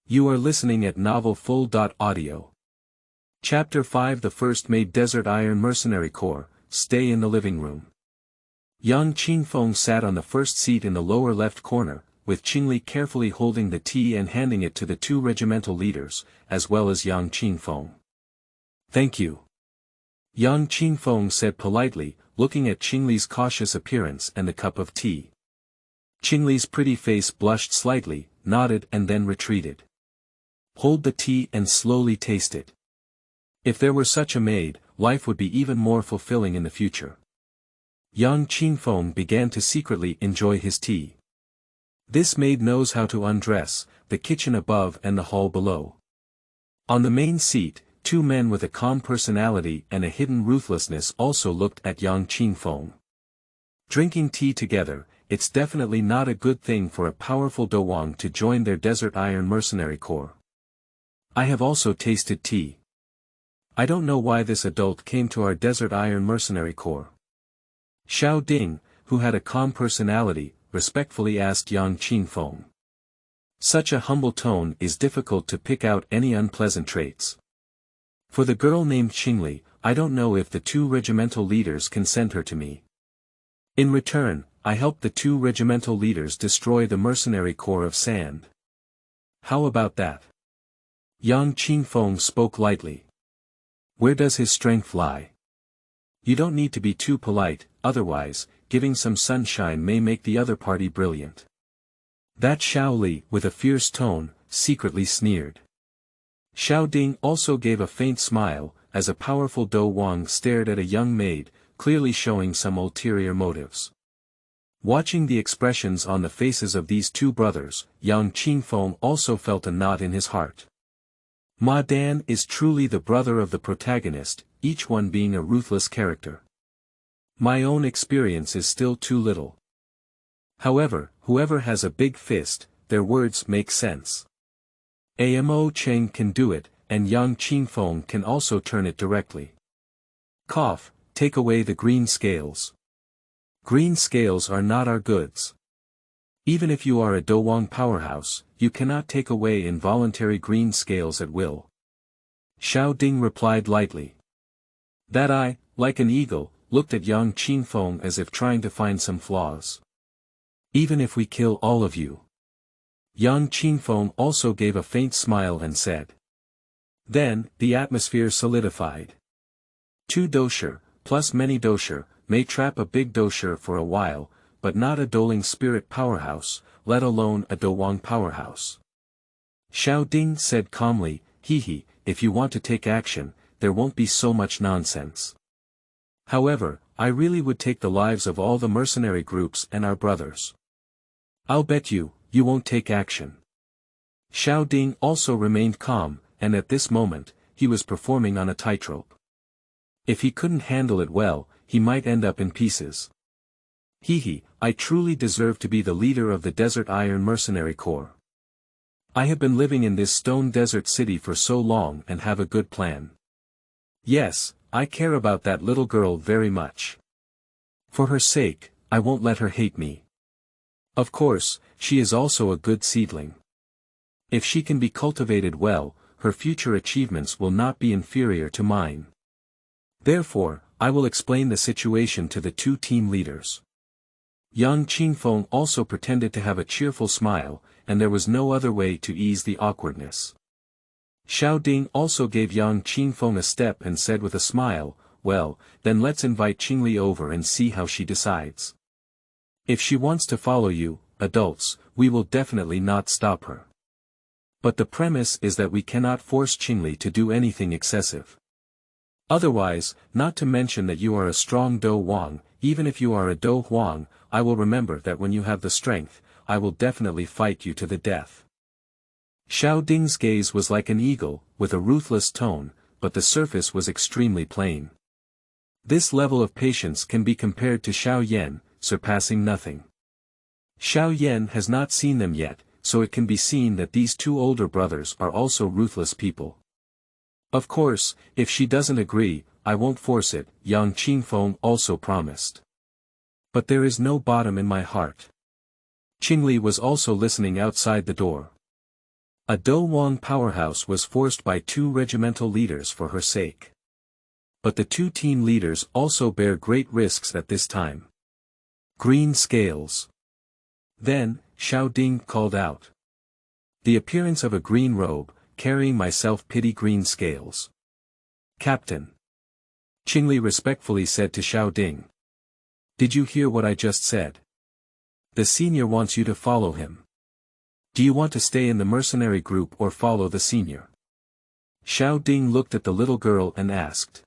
You are listening at novelfull.audio. Chapter 5. The First Maid. Desert Iron Mercenary Corps, stay in the living room. Yang Qingfeng sat on the first seat in the lower left corner, with Qingli carefully holding the tea and handing it to the two regimental leaders, as well as Yang Qingfeng. Thank you. Yang Qingfeng said politely, looking at Qingli's cautious appearance and the cup of tea. Qingli's pretty face blushed slightly, nodded and then retreated. Hold the tea and slowly taste it. If there were such a maid, life would be even more fulfilling in the future. Yang Qingfeng began to secretly enjoy his tea. This maid knows how to undress, the kitchen above and the hall below. On the main seat, two men with a calm personality and a hidden ruthlessness also looked at Yang Qingfeng. Drinking tea together, it's definitely not a good thing for a powerful Douzong to join their Desert Iron Mercenary Corps. I have also tasted tea. I don't know why this adult came to our Desert Iron Mercenary Corps. Xiao Ding, who had a calm personality, respectfully asked Yang Qingfeng. Such a humble tone is difficult to pick out any unpleasant traits. For the girl named Qingli, I don't know if the 2 regimental leaders can send her to me. In return, I helped the 2 regimental leaders destroy the mercenary corps of sand. How about that? Yang Qingfeng spoke lightly. Where does his strength lie? You don't need to be too polite, otherwise, giving some sunshine may make the other party brilliant. That Xiao Li, with a fierce tone, secretly sneered. Xiao Ding also gave a faint smile, as a powerful Douzong stared at a young maid, clearly showing some ulterior motives. Watching the expressions on the faces of these 2 brothers, Yang Qingfeng also felt a knot in his heart. Ma Dan is truly the brother of the protagonist, each one being a ruthless character. My own experience is still too little. However, whoever has a big fist, their words make sense. Amo Cheng can do it, and Yang Qingfeng can also turn it directly. Cough, take away the green scales. Green scales are not our goods. Even if you are a Douzong powerhouse, you cannot take away involuntary green scales at will. Xiao Ding replied lightly. That eye, like an eagle, looked at Yang Qingfeng as if trying to find some flaws. Even if we kill all of you. Yang Qingfeng also gave a faint smile and said. Then, the atmosphere solidified. 2 dosher, plus many dosher, may trap a big dosher for a while, but not a doling spirit powerhouse, let alone a Douzong powerhouse. Xiao Ding said calmly, Hehe, if you want to take action, there won't be so much nonsense. However, I really would take the lives of all the mercenary groups and our brothers. I'll bet you won't take action. Xiao Ding also remained calm, and at this moment, he was performing on a tightrope. If he couldn't handle it well, he might end up in pieces. Hehe, I truly deserve to be the leader of the Desert Iron Mercenary Corps. I have been living in this stone desert city for so long and have a good plan. Yes, I care about that little girl very much. For her sake, I won't let her hate me. Of course, she is also a good seedling. If she can be cultivated well, her future achievements will not be inferior to mine. Therefore, I will explain the situation to the 2 team leaders. Yang Qingfeng also pretended to have a cheerful smile, and there was no other way to ease the awkwardness. Xiao Ding also gave Yang Qingfeng a step and said with a smile, well, then let's invite Qingli over and see how she decides. If she wants to follow you, adults, we will definitely not stop her. But the premise is that we cannot force Qingli to do anything excessive. Otherwise, not to mention that you are a strong Douzong, even if you are a Douzong, I will remember that when you have the strength, I will definitely fight you to the death. Xiao Ding's gaze was like an eagle, with a ruthless tone, but the surface was extremely plain. This level of patience can be compared to Xiao Yan, surpassing nothing. Xiao Yan has not seen them yet, so it can be seen that these 2 older brothers are also ruthless people. Of course, if she doesn't agree, I won't force it, Yang Qingfeng also promised. But there is no bottom in my heart. Qingli was also listening outside the door. A Douzong powerhouse was forced by 2 regimental leaders for her sake. But the 2 team leaders also bear great risks at this time. Green scales. Then, Xiao Ding called out. The appearance of a green robe, carrying my self-pity green scales. Captain. Qingli respectfully said to Xiao Ding. Did you hear what I just said? The senior wants you to follow him. Do you want to stay in the mercenary group or follow the senior? Xiao Ding looked at the little girl and asked.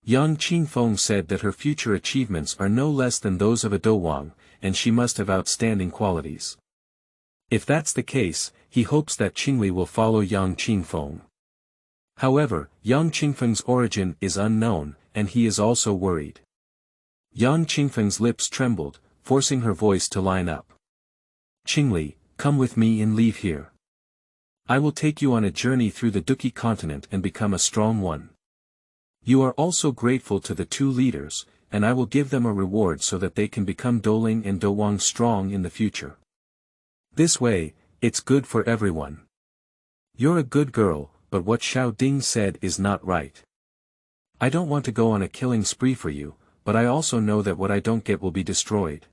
Yang Qingfeng said that her future achievements are no less than those of a Douzong, and she must have outstanding qualities. If that's the case, he hopes that Qingli will follow Yang Qingfeng. However, Yang Qingfeng's origin is unknown, and he is also worried. Yang Qingfeng's lips trembled, forcing her voice to line up. Qingli, come with me and leave here. I will take you on a journey through the Duki continent and become a strong one. You are also grateful to the 2 leaders, and I will give them a reward so that they can become Doling and Douzong strong in the future. This way, it's good for everyone. You're a good girl, but what Xiao Ding said is not right. I don't want to go on a killing spree for you, but I also know that what I don't get will be destroyed.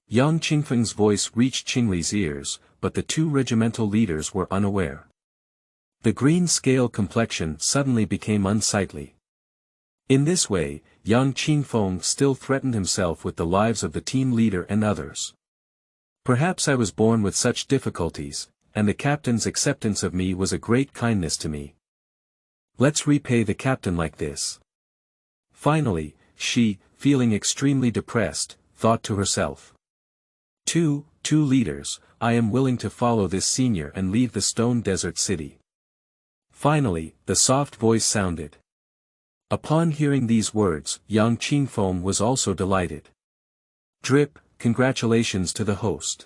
Yang Qingfeng's voice reached Qingli's ears, but the two regimental leaders were unaware. The green scale complexion suddenly became unsightly. In this way, Yang Qingfeng still threatened himself with the lives of the team leader and others. Perhaps I was born with such difficulties, and the captain's acceptance of me was a great kindness to me. Let's repay the captain like this. Finally, she, feeling extremely depressed, thought to herself. Two leaders, I am willing to follow this senior and leave the stone desert city. Finally, the soft voice sounded. Upon hearing these words, Yang Qingfeng was also delighted. Drip, congratulations to the host.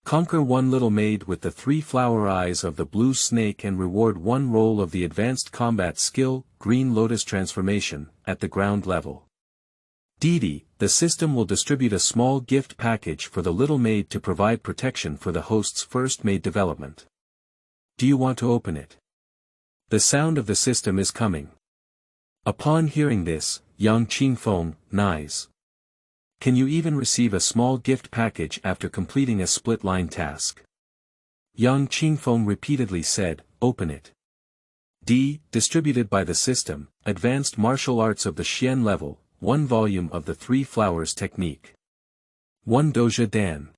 Conquer one little maid with the 3 flower eyes of the blue snake and reward 1 roll of the advanced combat skill, Green Lotus transformation, at the ground level. Didi, the system will distribute a small gift package for the little maid to provide protection for the host's first maid development. Do you want to open it? The sound of the system is coming. Upon hearing this, Yang Qingfeng, nice. Can you even receive a small gift package after completing a split-line task? Yang Qingfeng repeatedly said, open it. D. Distributed by the system, Advanced Martial Arts of the Xian level, 1 volume of the 3 Flowers Technique. 1 Doja Dan.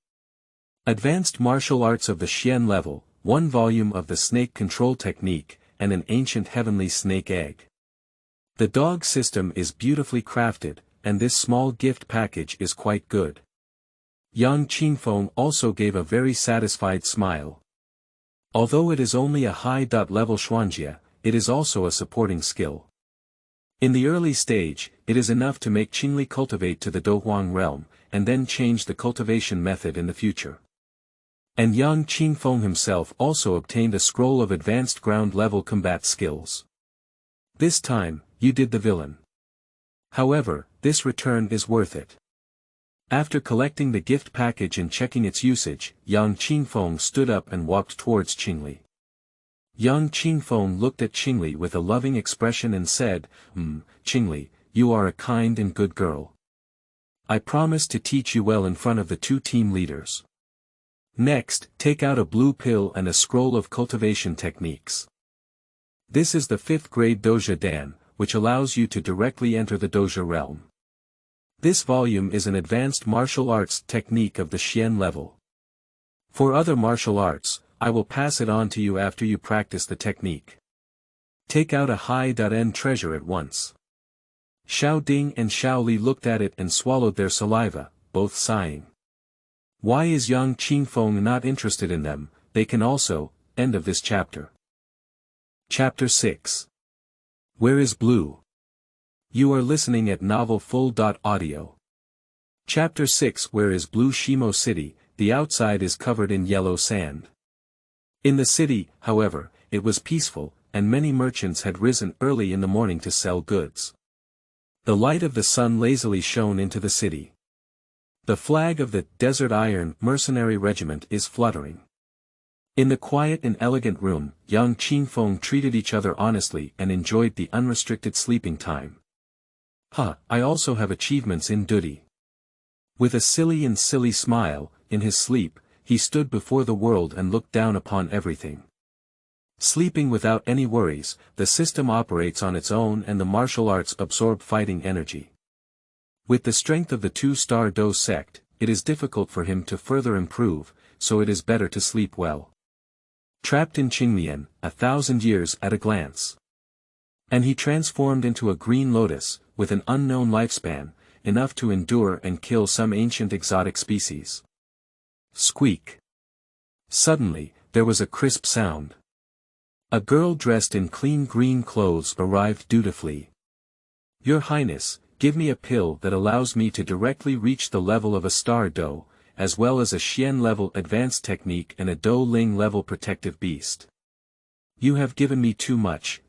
Advanced Martial Arts of the Xian level, 1 volume of the Snake Control Technique, and an Ancient Heavenly Snake Egg. The dog system is beautifully crafted, and this small gift package is quite good. Yang Qingfeng also gave a very satisfied smile. Although it is only a high-level xuanjia, it is also a supporting skill. In the early stage, it is enough to make Qingli cultivate to the Dohuang realm, and then change the cultivation method in the future. And Yang Qingfeng himself also obtained a scroll of advanced ground-level combat skills. This time, you did the villain. However, this return is worth it. After collecting the gift package and checking its usage, Yang Qingfeng stood up and walked towards Qingli. Yang Qingfeng looked at Qingli with a loving expression and said, Qingli, you are a kind and good girl. I promise to teach you well in front of the 2 team leaders. Next, take out a blue pill and a scroll of cultivation techniques. This is the 5th grade Doja Dan, which allows you to directly enter the Doja realm. This volume is an advanced martial arts technique of the Xian level. For other martial arts, I will pass it on to you after you practice the technique. Take out a high-end treasure at once. Xiao Ding and Xiao Li looked at it and swallowed their saliva, both sighing. Why is Yang Qingfeng not interested in them? They can also. End of this chapter. Chapter 6. Where is Blue? You are listening at novelfull.audio. Chapter 6. Where is Blue? Shimo City, the outside is covered in yellow sand. In the city, however, it was peaceful, and many merchants had risen early in the morning to sell goods. The light of the sun lazily shone into the city. The flag of the Desert Iron Mercenary Regiment is fluttering. In the quiet and elegant room, Yang Qingfeng treated each other honestly and enjoyed the unrestricted sleeping time. I also have achievements in duty. With a silly smile, in his sleep, he stood before the world and looked down upon everything. Sleeping without any worries, the system operates on its own and the martial arts absorb fighting energy. With the strength of the 2-star Do sect, it is difficult for him to further improve, so it is better to sleep well. Trapped in Qinglian, 1,000 years at a glance. And he transformed into a green lotus, with an unknown lifespan, enough to endure and kill some ancient exotic species. Squeak. Suddenly, there was a crisp sound. A girl dressed in clean green clothes arrived dutifully. Your Highness, give me a pill that allows me to directly reach the level of a star doe, as well as a Xian level advanced technique and a Do Ling level protective beast. You have given me too much.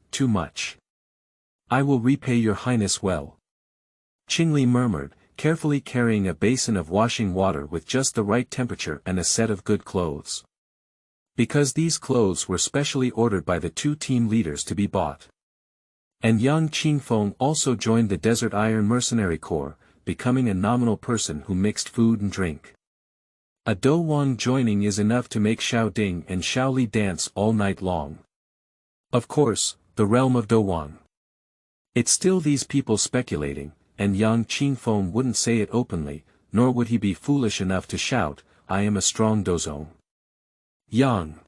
I will repay your Highness well. Qingli murmured, carefully carrying a basin of washing water with just the right temperature and a set of good clothes. Because these clothes were specially ordered by the two team leaders to be bought. And young Qingfeng also joined the Desert Iron Mercenary Corps, becoming a nominal person who mixed food and drink. A Douzong joining is enough to make Xiao Ding and Xiao Li dance all night long. Of course, the realm of Douzong. It's still these people speculating, and young Qingfeng wouldn't say it openly, nor would he be foolish enough to shout, "I am a strong Douzong." Yang.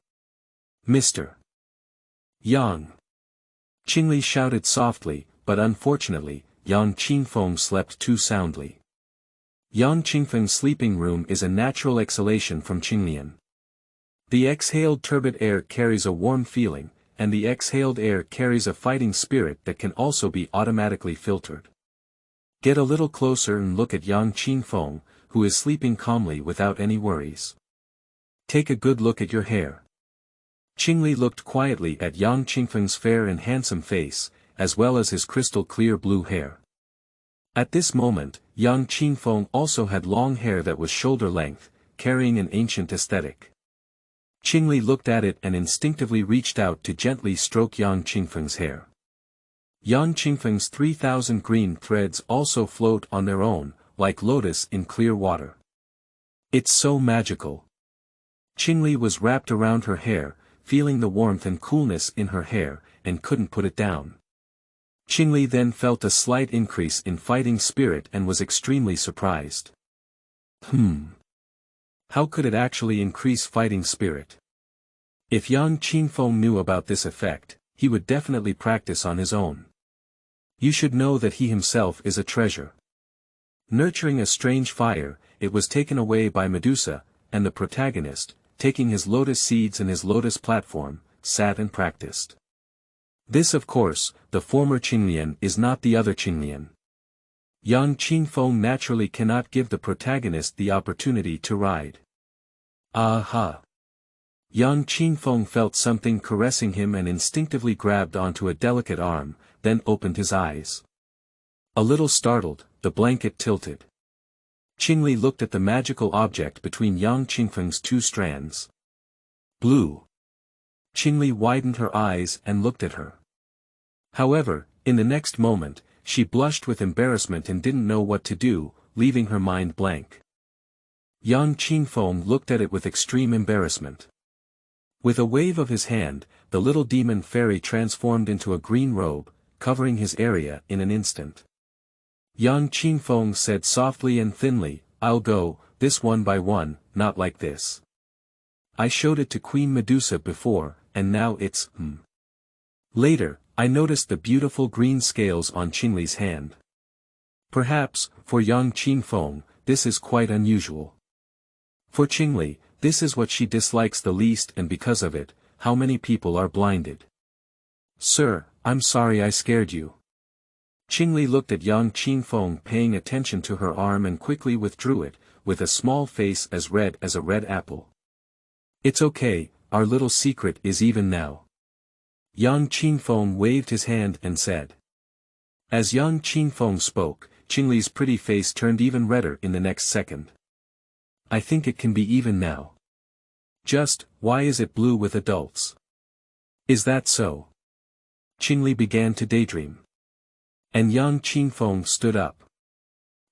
Mr. Yang. Qingli shouted softly, but unfortunately, young Qingfeng slept too soundly. Yang Qingfeng's sleeping room is a natural exhalation from Qinglian. The exhaled turbid air carries a warm feeling, and the exhaled air carries a fighting spirit that can also be automatically filtered. Get a little closer and look at young Qingfeng, who is sleeping calmly without any worries. Take a good look at your hair. Qingli looked quietly at young Qingfeng's fair and handsome face, as well as his crystal clear blue hair. At this moment, young Qingfeng also had long hair that was shoulder length, carrying an ancient aesthetic. Qingli looked at it and instinctively reached out to gently stroke young Qingfeng's hair. Young Qingfeng's 3,000 green threads also float on their own, like lotus in clear water. It's so magical. Qingli was wrapped around her hair, feeling the warmth and coolness in her hair, and couldn't put it down. Qingli then felt a slight increase in fighting spirit and was extremely surprised. How could it actually increase fighting spirit? If young Qingfeng knew about this effect, he would definitely practice on his own. You should know that he himself is a treasure. Nurturing a strange fire, it was taken away by Medusa, and the protagonist, taking his lotus seeds and his lotus platform, sat and practiced. This of course, the former Qinglian is not the other Qinglian. Young Qingfeng naturally cannot give the protagonist the opportunity to ride. Aha! Young Qingfeng felt something caressing him and instinctively grabbed onto a delicate arm, then opened his eyes. A little startled, the blanket tilted. Qingli looked at the magical object between young Qingfeng's two strands. Blue. Qingli widened her eyes and looked at her. However, in the next moment, she blushed with embarrassment and didn't know what to do, leaving her mind blank. Young Qingfeng looked at it with extreme embarrassment. With a wave of his hand, the little demon fairy transformed into a green robe, covering his area in an instant. Young Qingfeng said softly and thinly, "I'll go, this one by one, not like this. I showed it to Queen Medusa before, and now it's, Later, I noticed the beautiful green scales on Qingli's hand. Perhaps, for young Qingfeng, this is quite unusual. For Qingli, this is what she dislikes the least, and because of it, how many people are blinded. Sir, I'm sorry I scared you." Qingli looked at young Qingfeng paying attention to her arm and quickly withdrew it, with a small face as red as a red apple. "It's okay, our little secret is even now." Young Qingfeng waved his hand and said. As young Qingfeng spoke, Qingli's pretty face turned even redder in the next second. "I think it can be even now. Just, why is it blue with adults? Is that so?" Qingli began to daydream. And young Qingfeng stood up.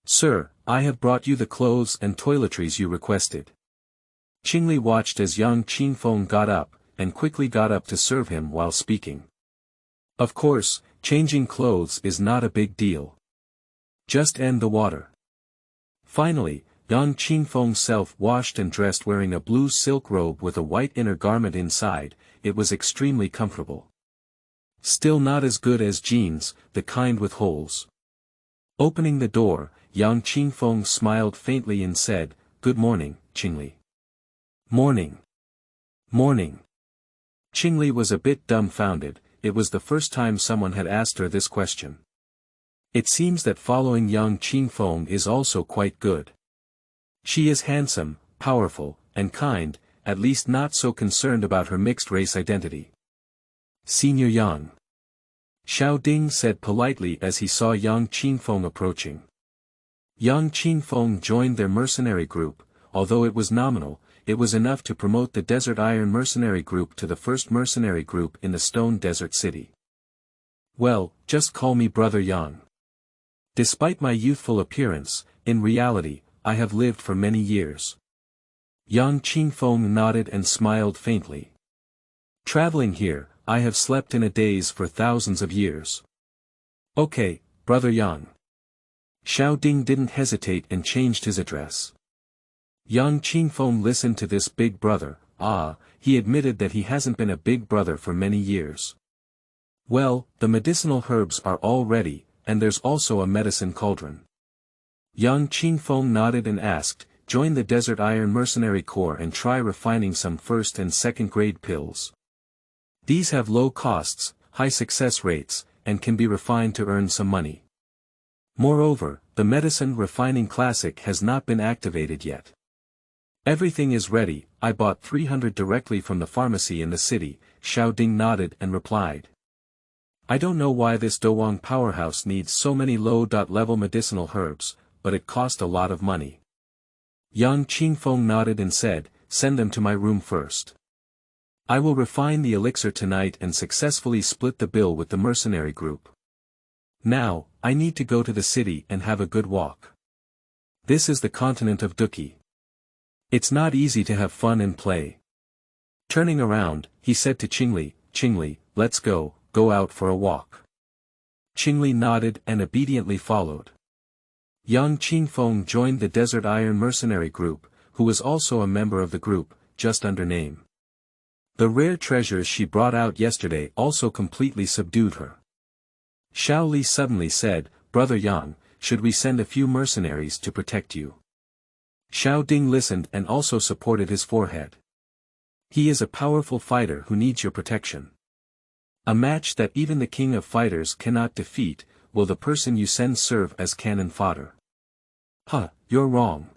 "Sir, I have brought you the clothes and toiletries you requested." Qingli watched as young Qingfeng got up, and quickly got up to serve him while speaking. Of course, changing clothes is not a big deal. Just end the water. Finally, young Qingfeng self-washed and dressed wearing a blue silk robe with a white inner garment inside. It was extremely comfortable. Still not as good as jeans, the kind with holes. Opening the door, young Qingfeng smiled faintly and said, "Good morning, Qingli." "Morning. Morning." Qingli was a bit dumbfounded. It was the first time someone had asked her this question. It seems that following young Qingfeng is also quite good. She is handsome, powerful, and kind, at least not so concerned about her mixed-race identity. "Senior Yang." Xiao Ding said politely as he saw young Qingfeng approaching. Young Qingfeng joined their mercenary group, although it was nominal. it was enough to promote the Desert Iron Mercenary Group to the first mercenary group in the Stone Desert City. Well, just call me Brother Yang. Despite my youthful appearance, in reality, I have lived for many years. Yang Qingfeng nodded and smiled faintly. Traveling here, I have slept in a daze for thousands of years. Okay, Brother Yang. Xiao Ding didn't hesitate and changed his address. Yang Qingfeng listened to this big brother. He admitted that he hasn't been a big brother for many years. Well, the medicinal herbs are all ready, and there's also a medicine cauldron. Yang Qingfeng nodded and asked, join the Desert Iron Mercenary Corps and try refining some first and second grade pills. These have low costs, high success rates, and can be refined to earn some money. Moreover, the medicine refining classic has not been activated yet. Everything is ready. I bought 300 directly from the pharmacy in the city. Xiao Ding nodded and replied. I don't know why this Douzong powerhouse needs so many low-level medicinal herbs, but it cost a lot of money. Yang Qingfeng nodded and said, send them to my room first. I will refine the elixir tonight and successfully split the bill with the mercenary group. Now, I need to go to the city and have a good walk. This is the continent of Duki. It's not easy to have fun and play. Turning around, he said to Qingli, let's go out for a walk. Qingli nodded and obediently followed. Yang Qingfeng joined the Desert Iron Mercenary Group, who was also a member of the group, just under name. The rare treasures she brought out yesterday also completely subdued her. Xiao Li suddenly said, Brother Yang, should we send a few mercenaries to protect you? Xiao Ding listened and also supported his forehead. He is a powerful fighter who needs your protection. A match that even the king of fighters cannot defeat. Will the person you send serve as cannon fodder? You're wrong.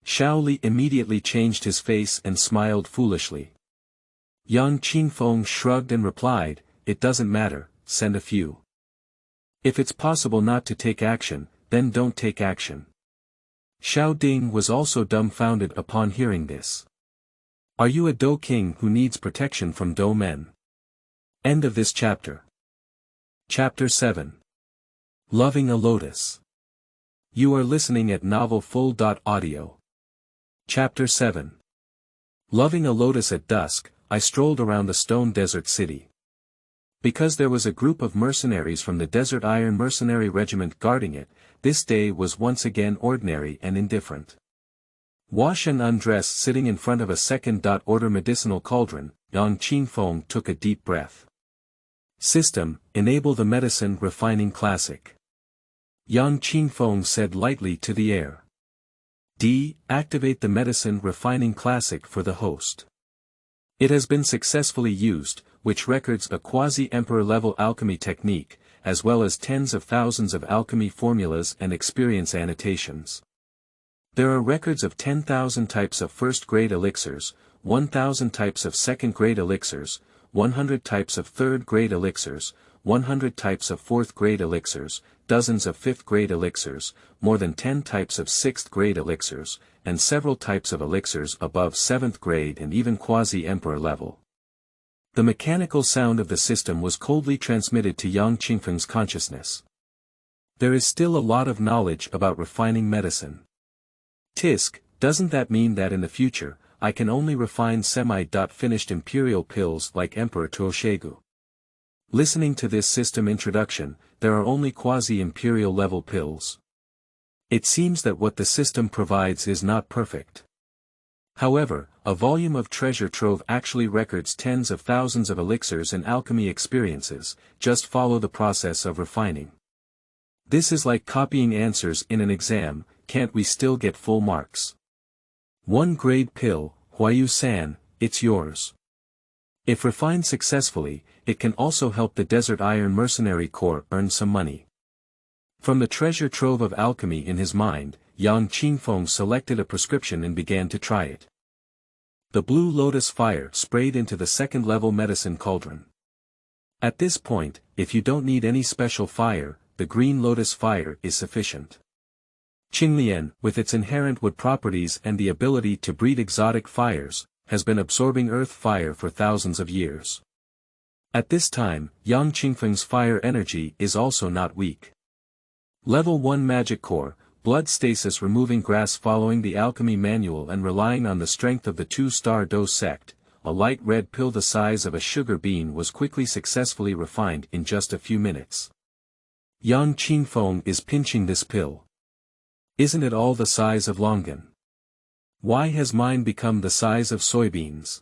Xiao Li immediately changed his face and smiled foolishly. Yang Qingfeng shrugged and replied, it doesn't matter, send a few. If it's possible not to take action, then don't take action. Xiao Ding was also dumbfounded upon hearing this. Are you a Dou king who needs protection from Dou men? End of this chapter. Chapter 7. Loving a Lotus. You are listening at novelfull.audio. Chapter 7. Loving a lotus at dusk, I strolled around the Stone Desert City. Because there was a group of mercenaries from the Desert Iron Mercenary Regiment guarding it, this day was once again ordinary and indifferent. Wash and undress sitting in front of a second-order medicinal cauldron, Yang Qingfeng took a deep breath. System, enable the medicine refining classic. Yang Qingfeng said lightly to the air. Activate the medicine refining classic for the host. It has been successfully used, which records a quasi-emperor level alchemy technique, as well as tens of thousands of alchemy formulas and experience annotations. There are records of 10,000 types of first-grade elixirs, 1,000 types of second-grade elixirs, 100 types of third-grade elixirs, 100 types of fourth-grade elixirs, dozens of fifth-grade elixirs, more than 10 types of sixth-grade elixirs, and several types of elixirs above 7th grade and even quasi-emperor level. The mechanical sound of the system was coldly transmitted to Yang Qingfeng's consciousness. There is still a lot of knowledge about refining medicine. Tisk, doesn't that mean that in the future, I can only refine semi-finished imperial pills like Emperor Tuoshegu? Listening to this system introduction, there are only quasi-imperial level pills. It seems that what the system provides is not perfect. However, a volume of treasure trove actually records tens of thousands of elixirs and alchemy experiences. Just follow the process of refining. This is like copying answers in an exam. Can't we still get full marks? 1 grade pill, Huayu-san, it's yours. If refined successfully, it can also help the Desert Iron Mercenary Corps earn some money. From the treasure trove of alchemy in his mind, Yang Qingfeng selected a prescription and began to try it. The blue lotus fire sprayed into the second-level medicine cauldron. At this point, if you don't need any special fire, the green lotus fire is sufficient. Qinglian, with its inherent wood properties and the ability to breed exotic fires, has been absorbing earth fire for thousands of years. At this time, Yang Qingfeng's fire energy is also not weak. Level 1 Magic Core, Blood Stasis, removing grass following the alchemy manual and relying on the strength of the 2-star dose sect. A light red pill the size of a sugar bean was quickly successfully refined in just a few minutes. Yang Qingfeng is pinching this pill. Isn't it all the size of longan? Why has mine become the size of soybeans?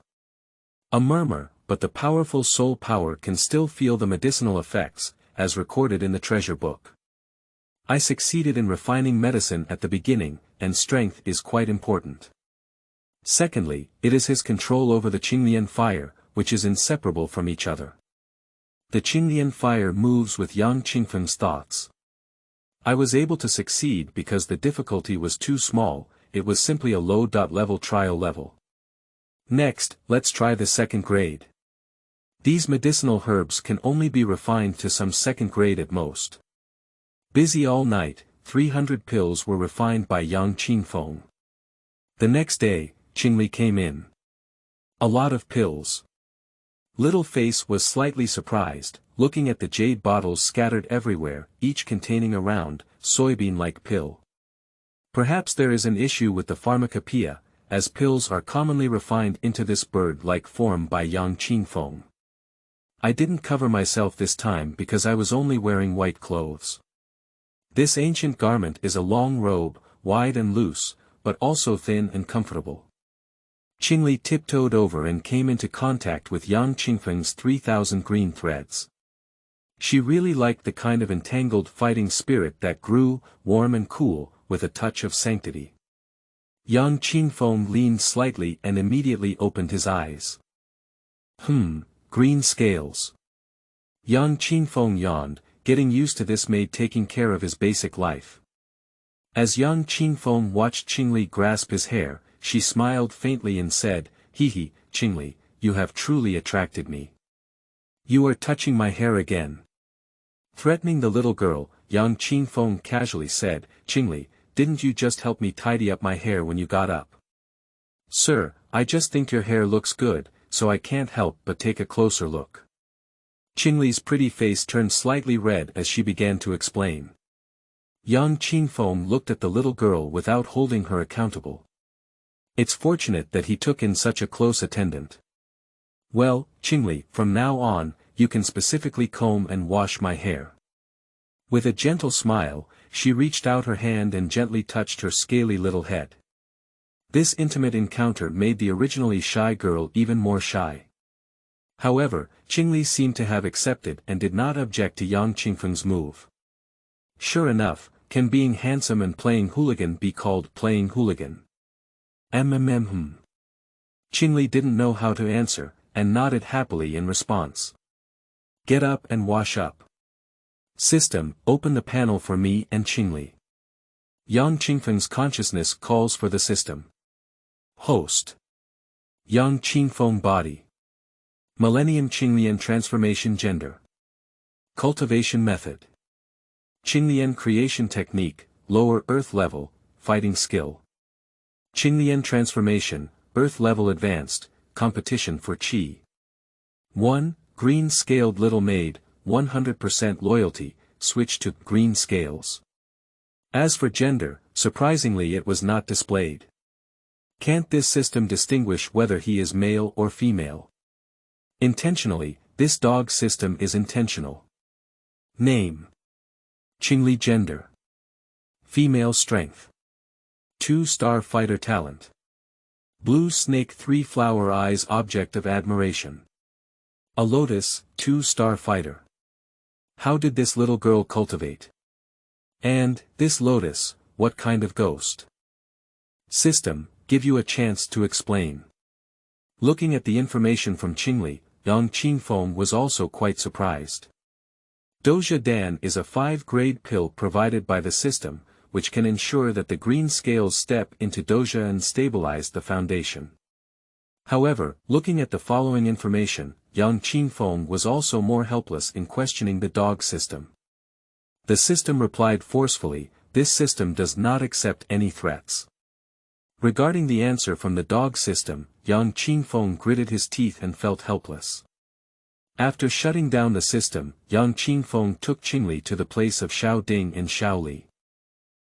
A murmur, but the powerful soul power can still feel the medicinal effects, as recorded in the treasure book. I succeeded in refining medicine at the beginning, and strength is quite important. Secondly, it is his control over the Qinglian Fire, which is inseparable from each other. The Qinglian Fire moves with Yang Qingfeng's thoughts. I was able to succeed because the difficulty was too small, it was simply a low-level trial level. Next, let's try the second grade. These medicinal herbs can only be refined to some second grade at most. Busy all night, 300 pills were refined by Yang Qingfeng. The next day, Qingli came in. A lot of pills. Little Face was slightly surprised, looking at the jade bottles scattered everywhere, each containing a round, soybean-like pill. Perhaps there is an issue with the pharmacopoeia, as pills are commonly refined into this bird-like form by Yang Qingfeng. I didn't cover myself this time because I was only wearing white clothes. This ancient garment is a long robe, wide and loose, but also thin and comfortable. Qingli tiptoed over and came into contact with Yang Qingfeng's 3,000 green threads. She really liked the kind of entangled fighting spirit that grew, warm and cool, with a touch of sanctity. Yang Qingfeng leaned slightly and immediately opened his eyes. Green scales. Yang Qingfeng yawned, getting used to this maid taking care of his basic life. As Yang Qingfeng watched Qingli grasp his hair, she smiled faintly and said, "Hee, Qingli, you have truly attracted me. You are touching my hair again." Threatening the little girl, Yang Qingfeng casually said, "Qingli, didn't you just help me tidy up my hair when you got up?" "Sir, I just think your hair looks good, so I can't help but take a closer look." Qingli's pretty face turned slightly red as she began to explain. Yang Qingfeng looked at the little girl without holding her accountable. It's fortunate that he took in such a close attendant. "Well, Qingli, from now on, you can specifically comb and wash my hair." With a gentle smile, she reached out her hand and gently touched her scaly little head. This intimate encounter made the originally shy girl even more shy. However, Qingli seemed to have accepted and did not object to Yang Qingfeng's move. Sure enough, can being handsome and playing hooligan be called playing hooligan? Qingli didn't know how to answer, and nodded happily in response. "Get up and wash up. System, open the panel for me and Qingli." Yang Qingfeng's consciousness calls for the system. Host. Yang Qingfeng body. Millennium Qinglian transformation gender. Cultivation method. Qinglian creation technique, lower earth level, fighting skill. Qinglian transformation, earth level advanced, competition for qi. 1. Green scaled little maid, 100% loyalty, switch to green scales. As for gender, surprisingly it was not displayed. Can't this system distinguish whether he is male or female? Intentionally, this dog system is intentional. Name. Qingli gender. Female strength. 2-star fighter talent. Blue snake 3 flower eyes object of admiration. A lotus, 2-star fighter. How did this little girl cultivate? And, this lotus, what kind of ghost? System, give you a chance to explain. Looking at the information from Qingli, Yang Qingfeng was also quite surprised. Doja Dan is a 5-grade pill provided by the system, which can ensure that the green scales step into Doja and stabilize the foundation. However, looking at the following information, Yang Qingfeng was also more helpless in questioning the dog system. The system replied forcefully, this system does not accept any threats. Regarding the answer from the dog system, Yang Qingfeng gritted his teeth and felt helpless. After shutting down the system, Yang Qingfeng took Qingli to the place of Xiao Ding in Shaoli.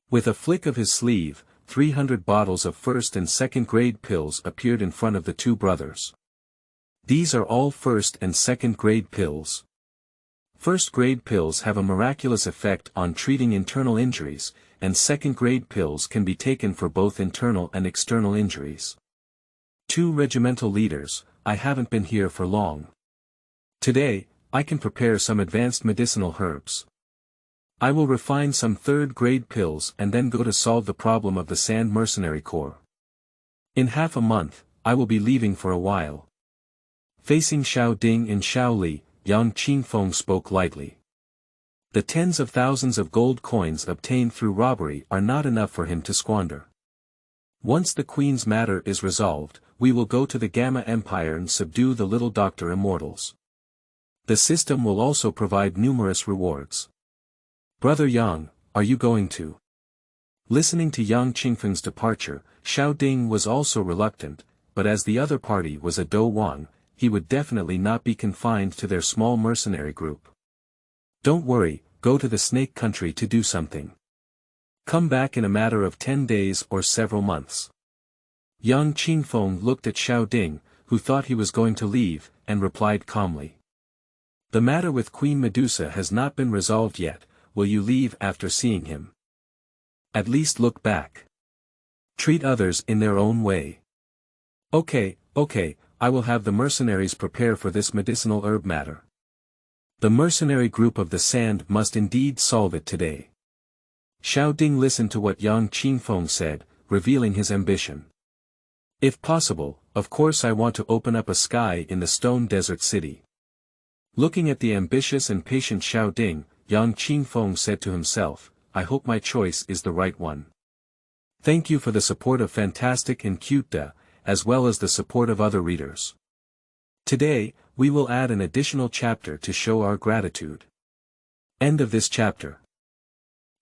With a flick of his sleeve, 300 bottles of first and second grade pills appeared in front of the two brothers. These are all first and second grade pills. First grade pills have a miraculous effect on treating internal injuries, and second grade pills can be taken for both internal and external injuries. Two regimental leaders, I haven't been here for long. Today, I can prepare some advanced medicinal herbs. I will refine some third grade pills and then go to solve the problem of the Sand Mercenary Corps. In half a month, I will be leaving for a while. Facing Xiao Ding in Shaoli, Yang Qingfeng spoke lightly. The tens of thousands of gold coins obtained through robbery are not enough for him to squander. Once the Queen's matter is resolved, we will go to the Gamma Empire and subdue the Little Doctor Immortals. The system will also provide numerous rewards. Brother Yang, are you going to? Listening to Yang Qingfeng's departure, Xiao Ding was also reluctant, but as the other party was a Douzong, he would definitely not be confined to their small mercenary group. Don't worry, go to the Snake Country to do something. Come back in a matter of 10 days or several months. Yang Qingfeng looked at Xiao Ding, who thought he was going to leave, and replied calmly. The matter with Queen Medusa has not been resolved yet, will you leave after seeing him? At least look back. Treat others in their own way. Okay, I will have the mercenaries prepare for this medicinal herb matter. The mercenary group of the Sand must indeed solve it today. Xiao Ding listened to what Yang Qingfeng said, revealing his ambition. If possible, of course I want to open up a sky in the Stone Desert City. Looking at the ambitious and patient Xiao Ding, Yang Qingfeng said to himself, I hope my choice is the right one. Thank you for the support of Fantastic and Cute, as well as the support of other readers. Today, we will add an additional chapter to show our gratitude. End of this chapter.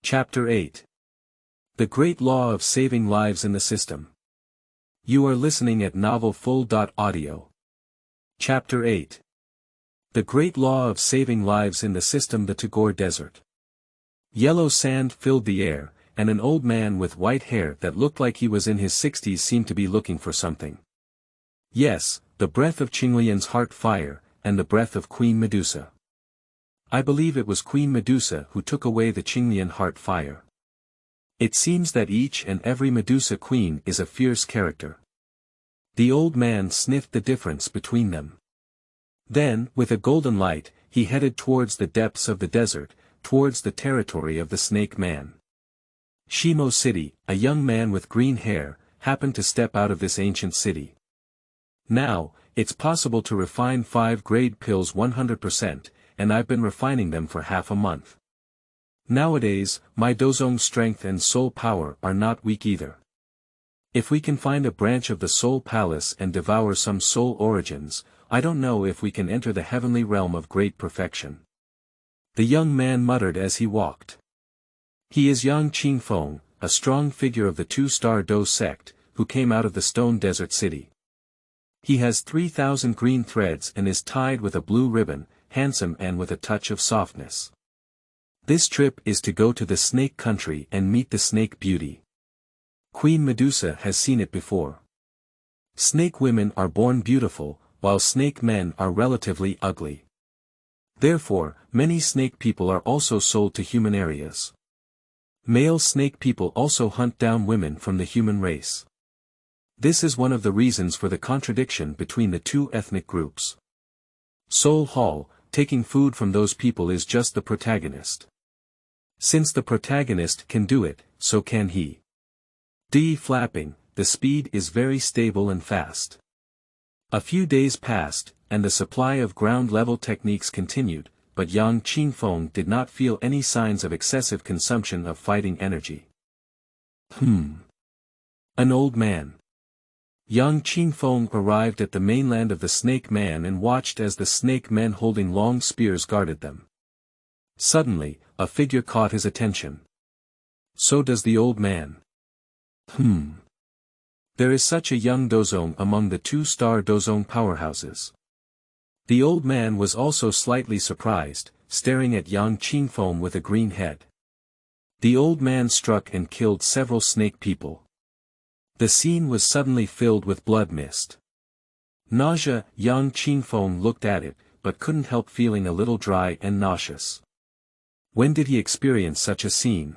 Chapter 8. The Great Law of Saving Lives in the System. You are listening at novelfull.audio. Chapter 8. The Great Law of Saving Lives in the System. The Tagore Desert. Yellow sand filled the air, and an old man with white hair that looked like he was in his 60s seemed to be looking for something. Yes, the breath of Qinglian's heart fire, and the breath of Queen Medusa. I believe it was Queen Medusa who took away the Qinglian heart fire. It seems that each and every Medusa queen is a fierce character. The old man sniffed the difference between them. Then, with a golden light, he headed towards the depths of the desert, towards the territory of the Snake Man. Shimo City, a young man with green hair, happened to step out of this ancient city. Now, it's possible to refine 5-grade pills 100%, and I've been refining them for half a month. Nowadays, my Douzong strength and soul power are not weak either. If we can find a branch of the Soul Palace and devour some soul origins, I don't know if we can enter the heavenly realm of great perfection. The young man muttered as he walked. He is Yang Qingfeng, a strong figure of the Two-Star Do sect, who came out of the Stone Desert City. He has 3,000 green threads and is tied with a blue ribbon, handsome and with a touch of softness. This trip is to go to the Snake Country and meet the Snake Beauty. Queen Medusa has seen it before. Snake women are born beautiful, while snake men are relatively ugly. Therefore, many snake people are also sold to human areas. Male snake people also hunt down women from the human race. This is one of the reasons for the contradiction between the two ethnic groups. Soul Hall, taking food from those people is just the protagonist. Since the protagonist can do it, so can he. Flapping, the speed is very stable and fast. A few days passed, and the supply of ground-level techniques continued, but Yang Qingfeng did not feel any signs of excessive consumption of fighting energy. An old man. Yang Qingfeng arrived at the mainland of the Snake Man and watched as the snake men holding long spears guarded them. Suddenly, a figure caught his attention. So does the old man. There is such a young Douzong among the 2-star Douzong powerhouses. The old man was also slightly surprised, staring at Yang Qingfeng with a green head. The old man struck and killed several snake people. The scene was suddenly filled with blood mist. Nausea. Yang Qingfeng looked at it, but couldn't help feeling a little dry and nauseous. When did he experience such a scene?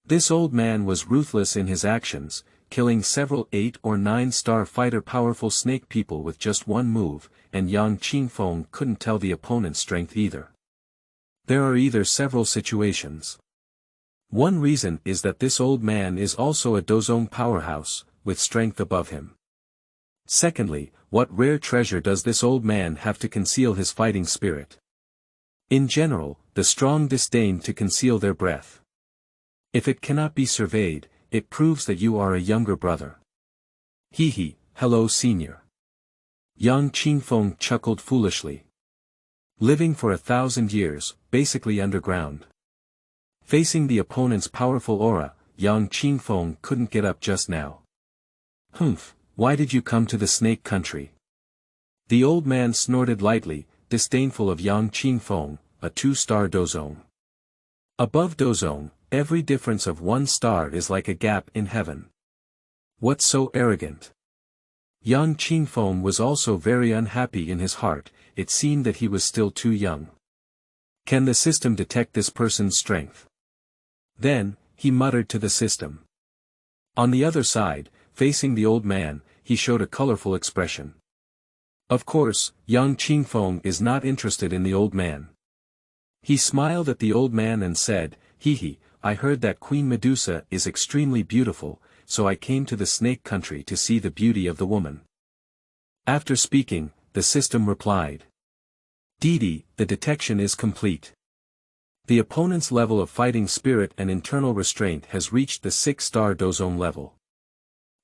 This old man was ruthless in his actions, killing several 8 or 9-star fighter powerful snake people with just one move, and Yang Qingfeng couldn't tell the opponent's strength either. There are either several situations. One reason is that this old man is also a Douzong powerhouse, with strength above him. Secondly, what rare treasure does this old man have to conceal his fighting spirit? In general, the strong disdain to conceal their breath. If it cannot be surveyed, it proves that you are a younger brother. Hello senior. Yang Qingfeng chuckled foolishly. Living for 1,000 years, basically underground. Facing the opponent's powerful aura, Yang Qingfeng couldn't get up just now. Why did you come to the snake country? The old man snorted lightly, disdainful of Yang Qingfeng, a 2-star Douzong. Above Douzong, every difference of 1 star is like a gap in heaven. What's so arrogant? Yang Qingfeng was also very unhappy in his heart. It seemed that he was still too young. Can the system detect this person's strength? Then, he muttered to the system. On the other side, facing the old man, he showed a colorful expression. Of course, Yang Qingfeng is not interested in the old man. He smiled at the old man and said, I heard that Queen Medusa is extremely beautiful, so I came to the snake country to see the beauty of the woman. After speaking, the system replied. The detection is complete. The opponent's level of fighting spirit and internal restraint has reached the 6-star Douzong level.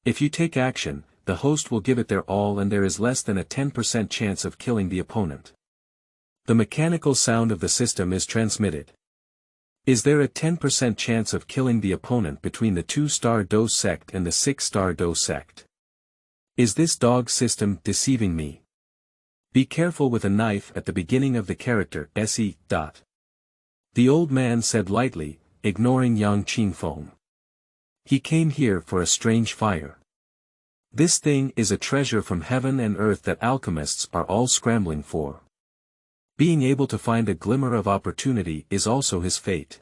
If you take action, the host will give it their all and there is less than a 10% chance of killing the opponent. The mechanical sound of the system is transmitted. Is there a 10% chance of killing the opponent between the 2-star Dou sect and the 6-star Dou sect? Is this dog system deceiving me? Be careful with a knife at the beginning of the character SE. The old man said lightly, ignoring Yang Qingfeng. He came here for a strange fire. This thing is a treasure from heaven and earth that alchemists are all scrambling for. Being able to find a glimmer of opportunity is also his fate.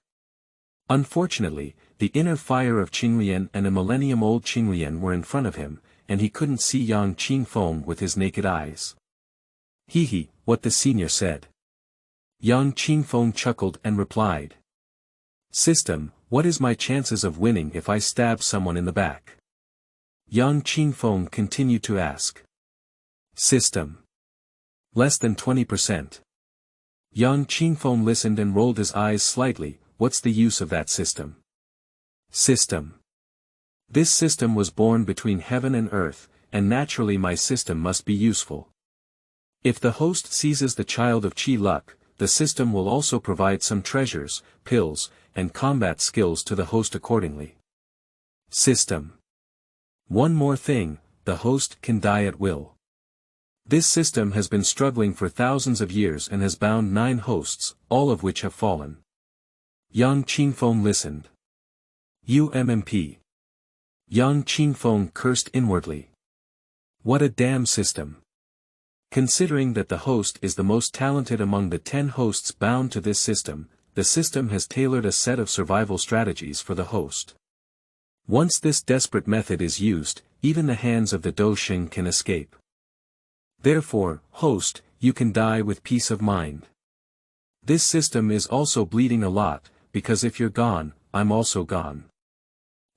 Unfortunately, the inner fire of Qinglian and a millennium-old Qinglian were in front of him, and he couldn't see Yang Qingfeng with his naked eyes. What the senior said. Yang Qingfeng chuckled and replied. System, what is my chances of winning if I stab someone in the back? Yang Qingfeng continued to ask. System. Less than 20%. Yang Qingfeng listened and rolled his eyes slightly. What's the use of that system? System. This system was born between heaven and earth, and naturally my system must be useful. If the host seizes the child of Qi luck, the system will also provide some treasures, pills, and combat skills to the host accordingly. System. One more thing, the host can die at will. This system has been struggling for thousands of years and has bound 9 hosts, all of which have fallen. Yang Qingfeng listened. UMMP. Yang Qingfeng cursed inwardly. What a damn system. Considering that the host is the most talented among the 10 hosts bound to this system, the system has tailored a set of survival strategies for the host. Once this desperate method is used, even the hands of the Douzong can escape. Therefore, host, you can die with peace of mind. This system is also bleeding a lot, because if you're gone, I'm also gone.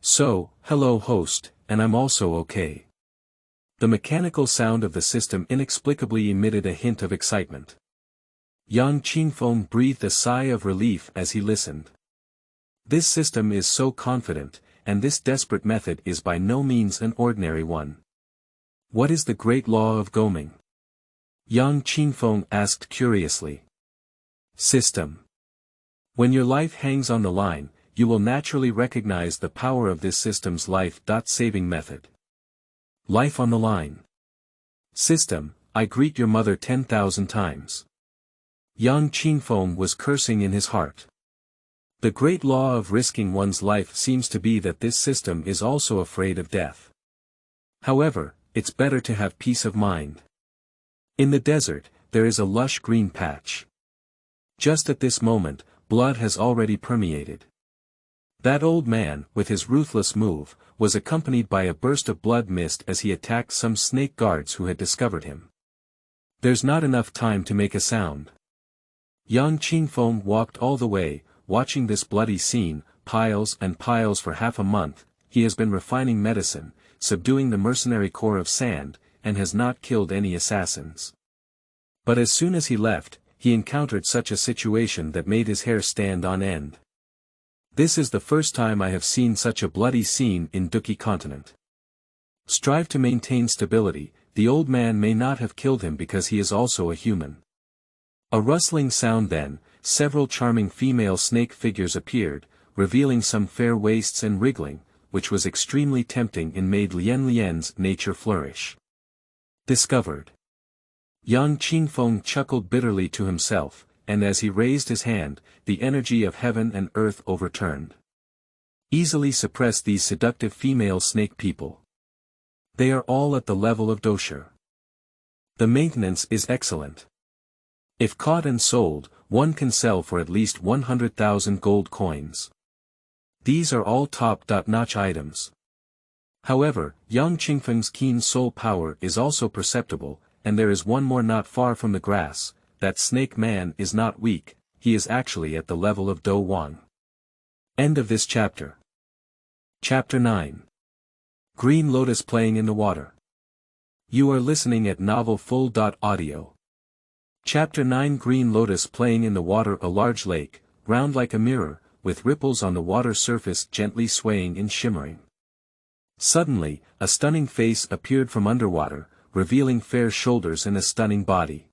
So, hello host, and I'm also okay. The mechanical sound of the system inexplicably emitted a hint of excitement. Yang Qingfeng breathed a sigh of relief as he listened. This system is so confident, and this desperate method is by no means an ordinary one. What is the great law of Goming? Yang Qingfeng asked curiously. System. When your life hangs on the line, you will naturally recognize the power of this system's life-saving method. Life on the line. System, I greet your mother 10,000 times. Yang Qingfeng was cursing in his heart. The great law of risking one's life seems to be that this system is also afraid of death. However, it's better to have peace of mind. In the desert, there is a lush green patch. Just at this moment, blood has already permeated. That old man, with his ruthless move, was accompanied by a burst of blood mist as he attacked some snake guards who had discovered him. There's not enough time to make a sound. Yang Qingfeng walked all the way, watching this bloody scene, piles and piles for half a month. He has been refining medicine, subduing the mercenary core of sand, and has not killed any assassins. But as soon as he left, he encountered such a situation that made his hair stand on end. This is the first time I have seen such a bloody scene in Duki continent. Strive to maintain stability, the old man may not have killed him because he is also a human. A rustling sound then, several charming female snake figures appeared, revealing some fair waists and wriggling, which was extremely tempting in Maid Lian's nature flourish. Discovered. Yang Qingfeng chuckled bitterly to himself, and as he raised his hand, the energy of heaven and earth overturned. Easily suppress these seductive female snake people. They are all at the level of dosha. The maintenance is excellent. If caught and sold, one can sell for at least 100,000 gold coins. These are all top-notch items. However, Yang Qingfeng's keen soul power is also perceptible, and there is one more not far from the grass. That snake man is not weak, he is actually at the level of Douzong. End of this chapter. Chapter 9. Green Lotus playing in the water. You are listening at novelfull.audio. Chapter 9 Green Lotus playing in the water. A large lake, round like a mirror, with ripples on the water surface gently swaying and shimmering. Suddenly, a stunning face appeared from underwater, revealing fair shoulders and a stunning body.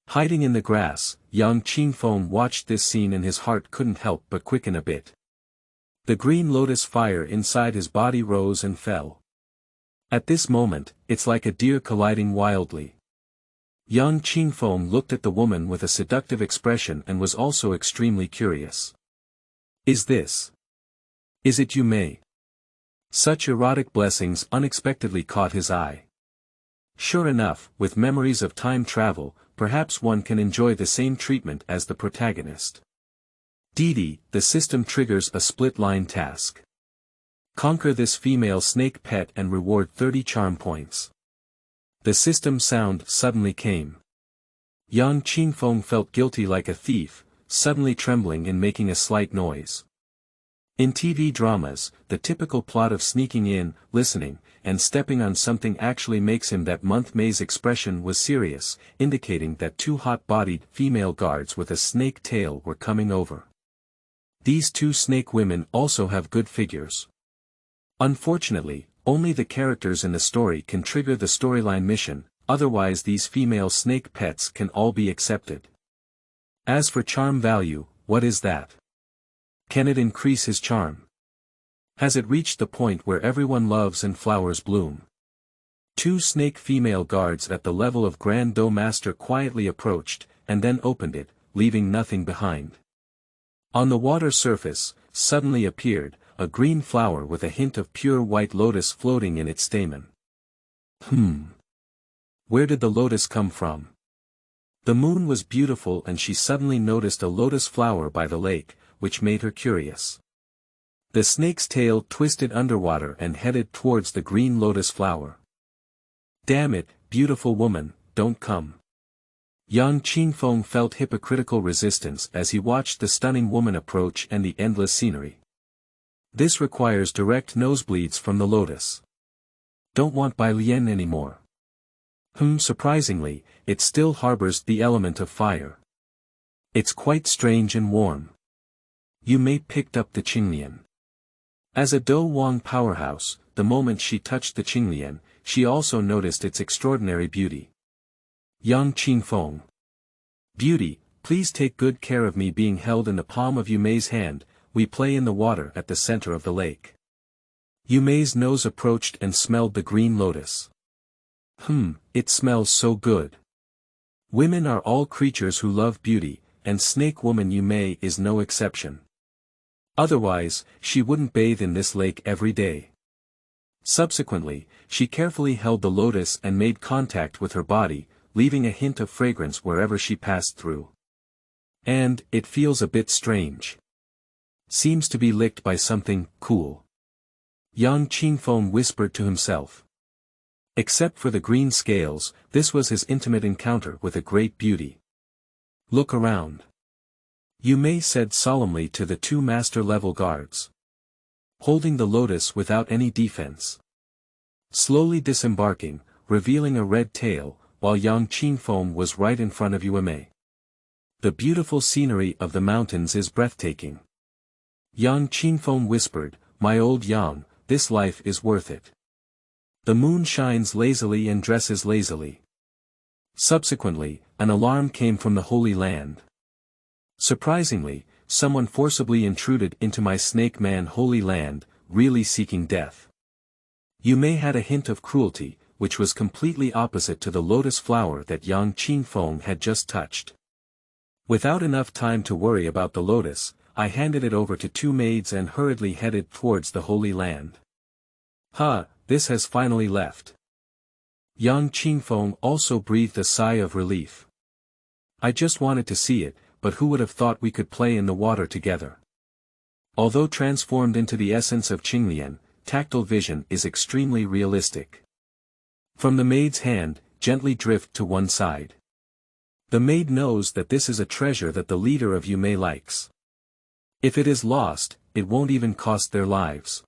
Hiding in the grass, Yang Qingfeng watched this scene and his heart couldn't help but quicken a bit. The green lotus fire inside his body rose and fell. At this moment, it's like a deer colliding wildly. Yang Qingfeng looked at the woman with a seductive expression and was also extremely curious. Is it you, May? Such erotic blessings unexpectedly caught his eye. Sure enough, with memories of time travel, perhaps one can enjoy the same treatment as the protagonist. Didi, the system triggers a split-line task. Conquer this female snake pet and reward 30 charm points. The system sound suddenly came. Yang Qingfeng felt guilty like a thief, suddenly trembling and making a slight noise. In TV dramas, the typical plot of sneaking in, listening, and stepping on something actually makes him that month. May's expression was serious, indicating that two hot-bodied female guards with a snake tail were coming over. These two snake women also have good figures. Unfortunately, only the characters in the story can trigger the storyline mission, otherwise these female snake pets can all be accepted. As for charm value, what is that? Can it increase his charm? Has it reached the point where everyone loves and flowers bloom? Two snake female guards at the level of Grand Do Master quietly approached, and then opened it, leaving nothing behind. On the water surface, suddenly appeared, a green flower with a hint of pure white lotus floating in its stamen. Where did the lotus come from? The moon was beautiful and she suddenly noticed a lotus flower by the lake, which made her curious. The snake's tail twisted underwater and headed towards the green lotus flower. Damn it, beautiful woman, don't come. Yang Qingfeng felt hypocritical resistance as he watched the stunning woman approach and the endless scenery. This requires direct nosebleeds from the lotus. Don't want Bai Lian anymore. Surprisingly, it still harbors the element of fire. It's quite strange and warm. You may picked up the Qinglian. As a Douzong powerhouse, the moment she touched the Qinglian, she also noticed its extraordinary beauty. Yang Qingfeng. Beauty, please take good care of me being held in the palm of Yu Mei's hand. we play in the water at the center of the lake. Yume's nose approached and smelled the green lotus. It smells so good. Women are all creatures who love beauty, and snake woman Yume is no exception. Otherwise, she wouldn't bathe in this lake every day. Subsequently, she carefully held the lotus and made contact with her body, leaving a hint of fragrance wherever she passed through. And, it feels a bit strange. Seems to be licked by something cool. Yang Qingfeng whispered to himself. Except for the green scales, this was his intimate encounter with a great beauty. Look around. Yume said solemnly to the two master-level guards. Holding the lotus without any defense. Slowly disembarking, revealing a red tail, while Yang Qingfeng was right in front of Yume. The beautiful scenery of the mountains is breathtaking. Yang Qingfeng whispered, "My old Yang, this life is worth it." The moon shines lazily and dresses lazily. Subsequently, an alarm came from the Holy Land. Surprisingly, someone forcibly intruded into my Snake Man Holy Land, really seeking death. Yume had a hint of cruelty, which was completely opposite to the lotus flower that Yang Qingfeng had just touched. Without enough time to worry about the lotus, I handed it over to two maids and hurriedly headed towards the Holy Land. This has finally left. Yang Qingfeng also breathed a sigh of relief. I just wanted to see it, but who would have thought we could play in the water together? Although transformed into the essence of Qinglian, tactile vision is extremely realistic. From the maid's hand, gently drift to one side. The maid knows that this is a treasure that the leader of Yume likes. If it is lost, it won't even cost their lives.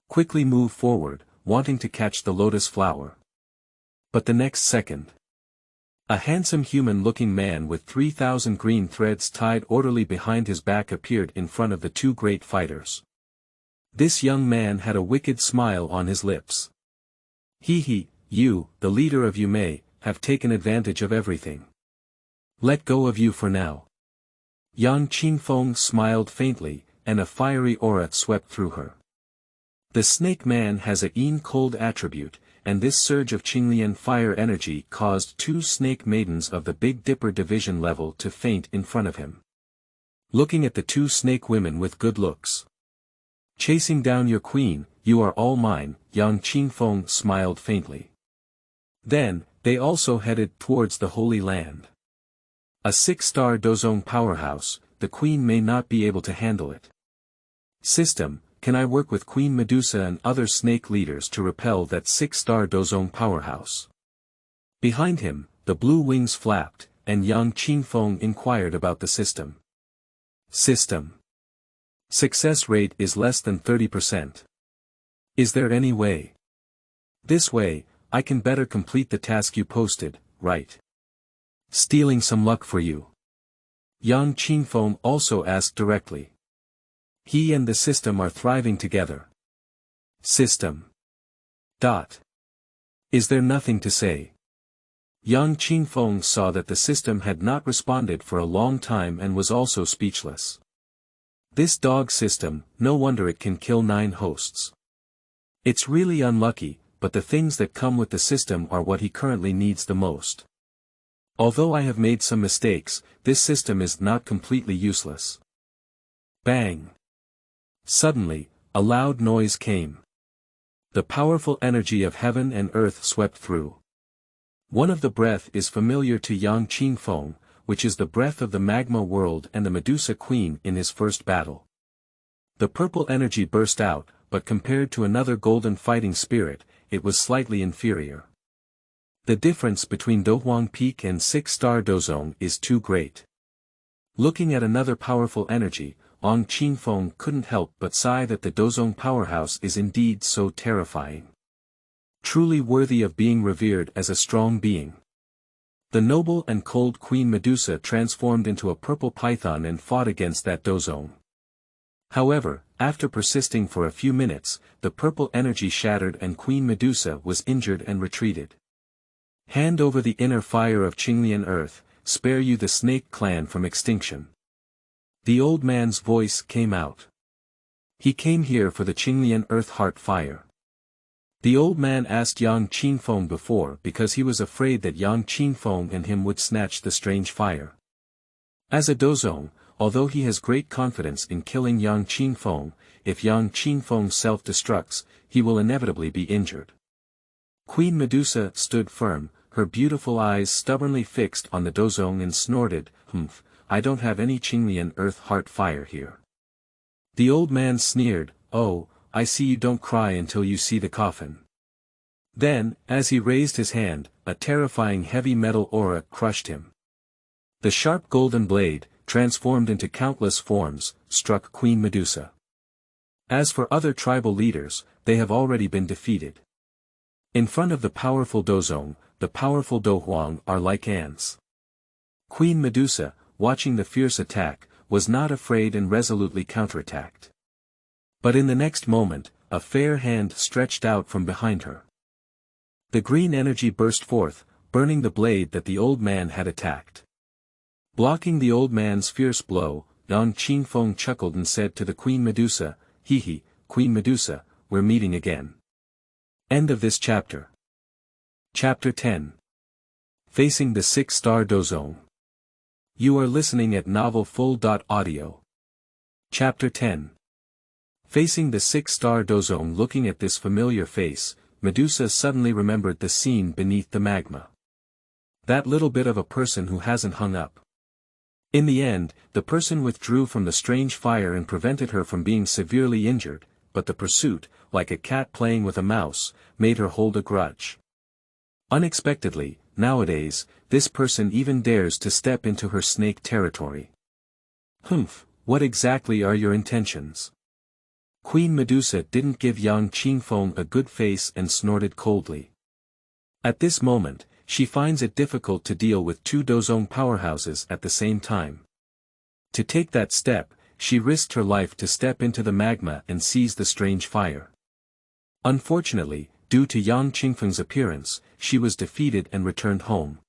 Quickly move forward, wanting to catch the lotus flower. But the next second. A handsome human-looking man with 3,000 green threads tied orderly behind his back appeared in front of the two great fighters. This young man had a wicked smile on his lips. You, the leader of Yume, have taken advantage of everything. Let go of you for now. Yang Qingfeng smiled faintly, and a fiery aura swept through her. The snake man has a cold attribute, and this surge of Qinglian Fire energy caused two snake maidens of the Big Dipper division level to faint in front of him. Looking at the two snake women with good looks. Chasing down your queen, you are all mine, Yang Qingfeng smiled faintly. Then, they also headed towards the Holy Land. A 6-star Douzong powerhouse, the queen may not be able to handle it. System, can I work with Queen Medusa and other snake leaders to repel that 6-star Douzong powerhouse? Behind him, the blue wings flapped, and Yang Qingfeng inquired about the system. System. Success rate is less than 30%. Is there any way? This way, I can better complete the task you posted, right? Stealing some luck for you. Yang Qingfeng also asked directly. He and the system are thriving together. System. Is there nothing to say? Yang Qingfeng saw that the system had not responded for a long time and was also speechless. This dog system, no wonder it can kill 9 hosts. It's really unlucky, but the things that come with the system are what he currently needs the most. Although I have made some mistakes, this system is not completely useless. Bang! Suddenly, a loud noise came. The powerful energy of heaven and earth swept through. One of the breath is familiar to Yang Qingfeng, which is the breath of the magma world and the Medusa Queen in his first battle. The purple energy burst out, but compared to another golden fighting spirit, it was slightly inferior. The difference between Dohuang Peak and 6-star Douzong is too great. Looking at another powerful energy, Yang Qingfeng couldn't help but sigh that the Douzong powerhouse is indeed so terrifying. Truly worthy of being revered as a strong being. The noble and cold Queen Medusa transformed into a purple python and fought against that Douzong. However, after persisting for a few minutes, the purple energy shattered and Queen Medusa was injured and retreated. Hand over the inner fire of Qinglian Earth, spare you the snake clan from extinction. The old man's voice came out. He came here for the Qinglian Earth Heart Fire. The old man asked Yang Qinfeng before because he was afraid that Yang Qinfeng and him would snatch the strange fire. As a Douzong, although he has great confidence in killing Yang Qinfeng, if Yang Qinfeng self-destructs, he will inevitably be injured. Queen Medusa stood firm, her beautiful eyes stubbornly fixed on the Douzong and snorted, "Humph, I don't have any Qinglian Earth Heart Fire here." The old man sneered, "Oh, I see you don't cry until you see the coffin." Then, as he raised his hand, a terrifying heavy metal aura crushed him. The sharp golden blade, transformed into countless forms, struck Queen Medusa. As for other tribal leaders, they have already been defeated. In front of the powerful Douzong, the powerful Dohuang are like ants. Queen Medusa, watching the fierce attack, was not afraid and resolutely counterattacked. But in the next moment, a fair hand stretched out from behind her. The green energy burst forth, burning the blade that the old man had attacked. Blocking the old man's fierce blow, Yang Qinfeng chuckled and said to the Queen Medusa, "Hee hee, Queen Medusa, we're meeting again." End of this chapter. Chapter 10. Facing the 6-star Douzong. You are listening at novelfull.audio. Chapter 10. Facing the 6-star Douzong. Looking at this familiar face, Medusa suddenly remembered the scene beneath the magma. That little bit of a person who hasn't hung up. In the end, the person withdrew from the strange fire and prevented her from being severely injured, but the pursuit, like a cat playing with a mouse, made her hold a grudge. Unexpectedly, nowadays, this person even dares to step into her snake territory. Humph, what exactly are your intentions? Queen Medusa didn't give Yang Qinfeng a good face and snorted coldly. At this moment, she finds it difficult to deal with two Douzong powerhouses at the same time. To take that step, she risked her life to step into the magma and seize the strange fire. Unfortunately, due to Yang Qinfeng's appearance, she was defeated and returned home.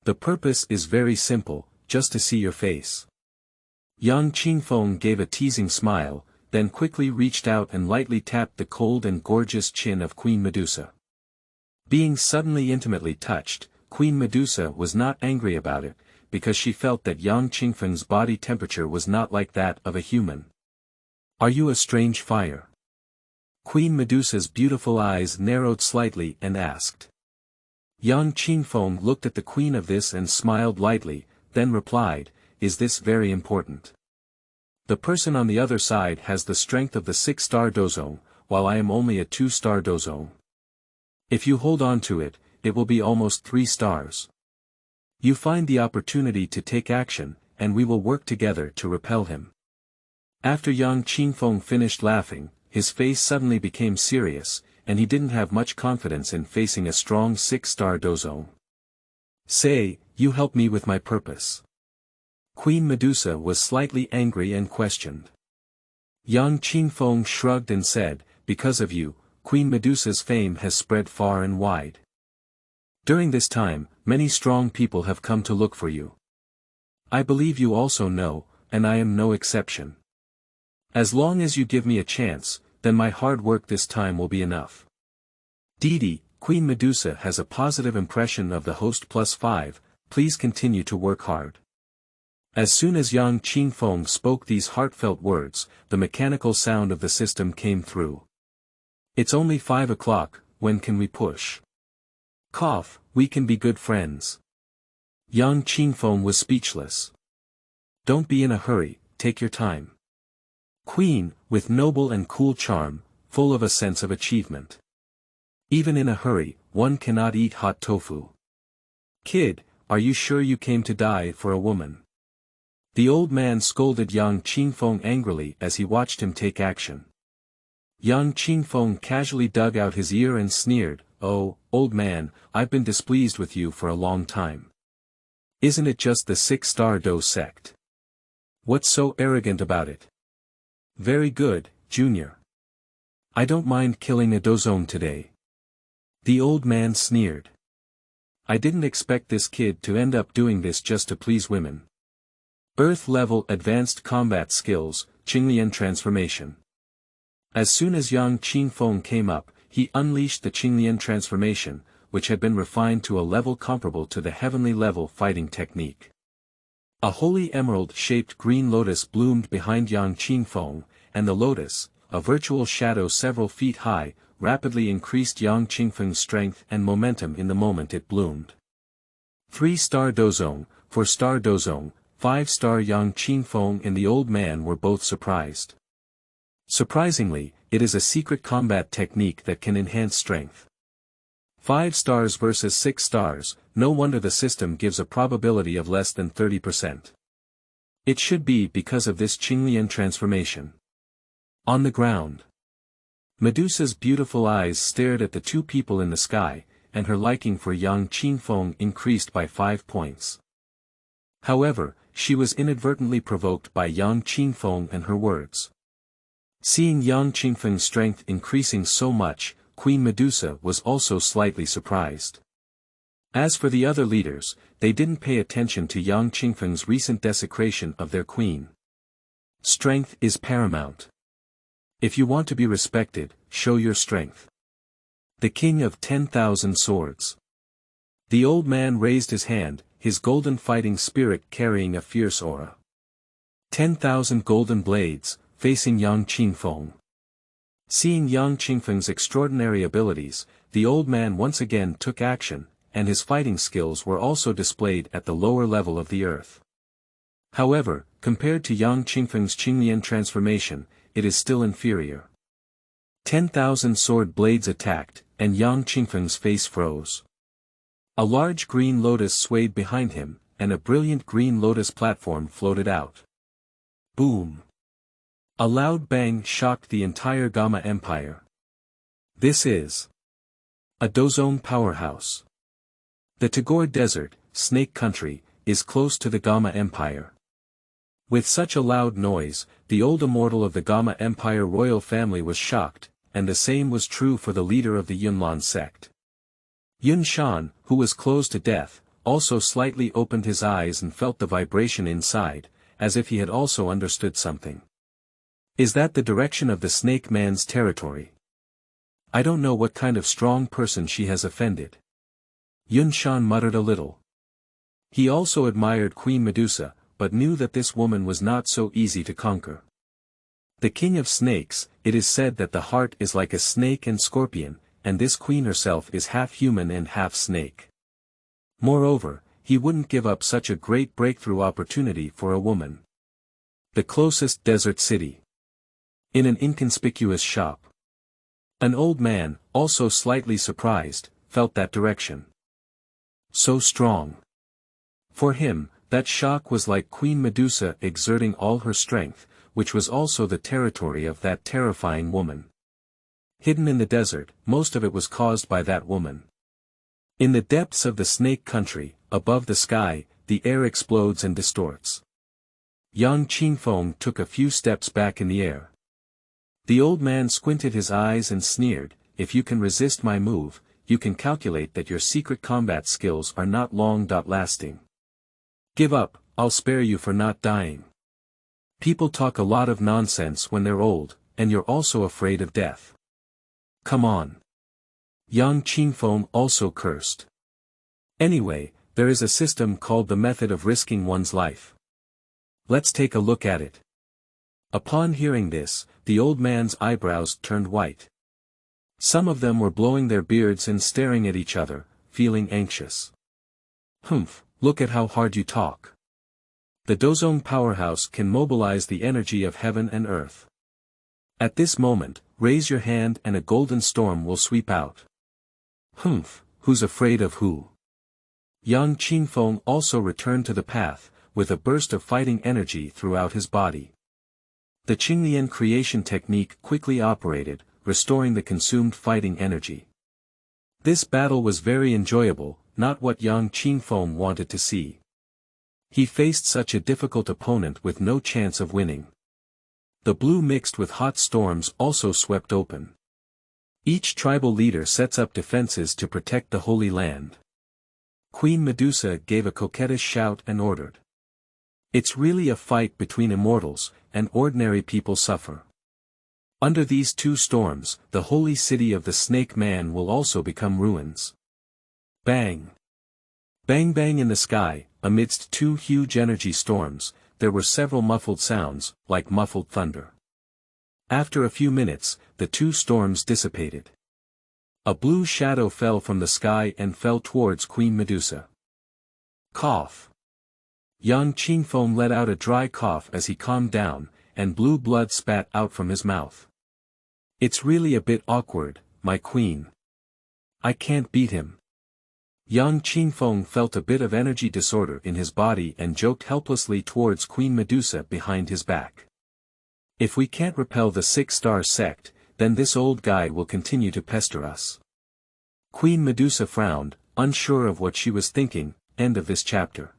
The purpose is very simple, just to see your face. Yang Qinfeng gave a teasing smile, then quickly reached out and lightly tapped the cold and gorgeous chin of Queen Medusa. Being suddenly intimately touched, Queen Medusa was not angry about it, because she felt that Yang Qinfeng's body temperature was not like that of a human. "Are you a strange fire?" Queen Medusa's beautiful eyes narrowed slightly and asked. Yang Qinfeng looked at the queen of this and smiled lightly, then replied, "Is this very important? The person on the other side has the strength of the 6-star Douzong, while I am only a 2-star Douzong. If you hold on to it, it will be almost 3 stars. You find the opportunity to take action, and we will work together to repel him." After Yang Qinfeng finished laughing, his face suddenly became serious, and he didn't have much confidence in facing a strong 6-star Douzong. "Say, you help me with my purpose." Queen Medusa was slightly angry and questioned. Yang Qinfeng shrugged and said, "Because of you, Queen Medusa's fame has spread far and wide. During this time, many strong people have come to look for you. I believe you also know, and I am no exception. As long as you give me a chance, then my hard work this time will be enough." Didi, Queen Medusa has a positive impression of the host +5, please continue to work hard. As soon as Yang Qinfeng spoke these heartfelt words, the mechanical sound of the system came through. "It's only 5 o'clock, when can we push? Cough, we can be good friends." Yang Qinfeng was speechless. "Don't be in a hurry, take your time." Queen, with noble and cool charm, full of a sense of achievement. "Even in a hurry, one cannot eat hot tofu." "Kid, are you sure you came to die for a woman?" The old man scolded Yang Qinfeng angrily as he watched him take action. Yang Qinfeng casually dug out his ear and sneered, "Oh, old man, I've been displeased with you for a long time. Isn't it just the 6-star Dou sect? What's so arrogant about it?" "Very good, Junior. I don't mind killing a Douzong today." The old man sneered. "I didn't expect this kid to end up doing this just to please women. Earth-level advanced combat skills, Qinglian transformation. As soon as Yang Qingfeng came up, he unleashed the Qinglian transformation, which had been refined to a level comparable to the heavenly level fighting technique. A holy emerald-shaped green lotus bloomed behind Yang Qingfeng, and the lotus, a virtual shadow several feet high, rapidly increased Yang Qingfeng's strength and momentum in the moment it bloomed. 3-star Douzong, 4-star Douzong, 5-star Yang Qingfeng and the old man were both surprised. Surprisingly, it is a secret combat technique that can enhance strength. 5 stars versus 6 stars, no wonder the system gives a probability of less than 30%. It should be because of this Qinglian transformation. On the ground, Medusa's beautiful eyes stared at the two people in the sky, and her liking for Yang Qingfeng increased by 5 points. However, she was inadvertently provoked by Yang Qingfeng and her words. Seeing Yang Qingfeng's strength increasing so much, Queen Medusa was also slightly surprised. As for the other leaders, they didn't pay attention to Yang Qingfeng's recent desecration of their queen. Strength is paramount. If you want to be respected, show your strength. The King of 10,000 Swords. The old man raised his hand, his golden fighting spirit carrying a fierce aura. 10,000 golden blades, facing Yang Qingfeng. Seeing Yang Qingfeng's extraordinary abilities, the old man once again took action, and his fighting skills were also displayed at the lower level of the earth. However, compared to Yang Qingfeng's Qinglian transformation, it is still inferior. 10,000 sword blades attacked, and Yang Qingfeng's face froze. A large green lotus swayed behind him, and a brilliant green lotus platform floated out. Boom! A loud bang shocked the entire Gamma Empire. This is a Douzong powerhouse. The Tagore Desert, Snake Country, is close to the Gamma Empire. With such a loud noise, the old immortal of the Gamma Empire royal family was shocked, and the same was true for the leader of the Yunlan sect. Yun Shan, who was close to death, also slightly opened his eyes and felt the vibration inside, as if he had also understood something. Is that the direction of the Snake Man's territory? I don't know what kind of strong person she has offended. Yun Shan muttered a little. He also admired Queen Medusa, but knew that this woman was not so easy to conquer. The king of snakes, it is said that the heart is like a snake and scorpion, and this queen herself is half human and half snake. Moreover, he wouldn't give up such a great breakthrough opportunity for a woman. The closest desert city. In an inconspicuous shop. An old man, also slightly surprised, felt that direction. So strong. For him, that shock was like Queen Medusa exerting all her strength, which was also the territory of that terrifying woman. Hidden in the desert, most of it was caused by that woman. In the depths of the Snake Country, above the sky, the air explodes and distorts. Yang Qingfeng took a few steps back in the air. The old man squinted his eyes and sneered, "If you can resist my move, you can calculate that your secret combat skills are not long-lasting. Give up, I'll spare you for not dying. People talk a lot of nonsense when they're old, and you're also afraid of death. Come on." Yang Qingfeng also cursed. Anyway, there is a system called the method of risking one's life. Let's take a look at it. Upon hearing this, the old man's eyebrows turned white. Some of them were blowing their beards and staring at each other, feeling anxious. Humph, look at how hard you talk. The Douzong powerhouse can mobilize the energy of heaven and earth. At this moment, raise your hand and a golden storm will sweep out. Humph, who's afraid of who? Yang Qingfeng also returned to the path, with a burst of fighting energy throughout his body. The Qinglian creation technique quickly operated, restoring the consumed fighting energy. This battle was very enjoyable, not what Yang Qingfeng wanted to see. He faced such a difficult opponent with no chance of winning. The blue mixed with hot storms also swept open. Each tribal leader sets up defenses to protect the Holy Land. Queen Medusa gave a coquettish shout and ordered. It's really a fight between immortals, and ordinary people suffer. Under these two storms, the holy city of the Snake Man will also become ruins. Bang! Bang bang in the sky, amidst two huge energy storms, there were several muffled sounds, like muffled thunder. After a few minutes, the two storms dissipated. A blue shadow fell from the sky and fell towards Queen Medusa. Cough. Young Qingfeng let out a dry cough as he calmed down, and blue blood spat out from his mouth. It's really a bit awkward, my queen. I can't beat him. Young Qingfeng felt a bit of energy disorder in his body and joked helplessly towards Queen Medusa behind his back. If we can't repel the Six-Star Sect, then this old guy will continue to pester us. Queen Medusa frowned, unsure of what she was thinking. End of this chapter.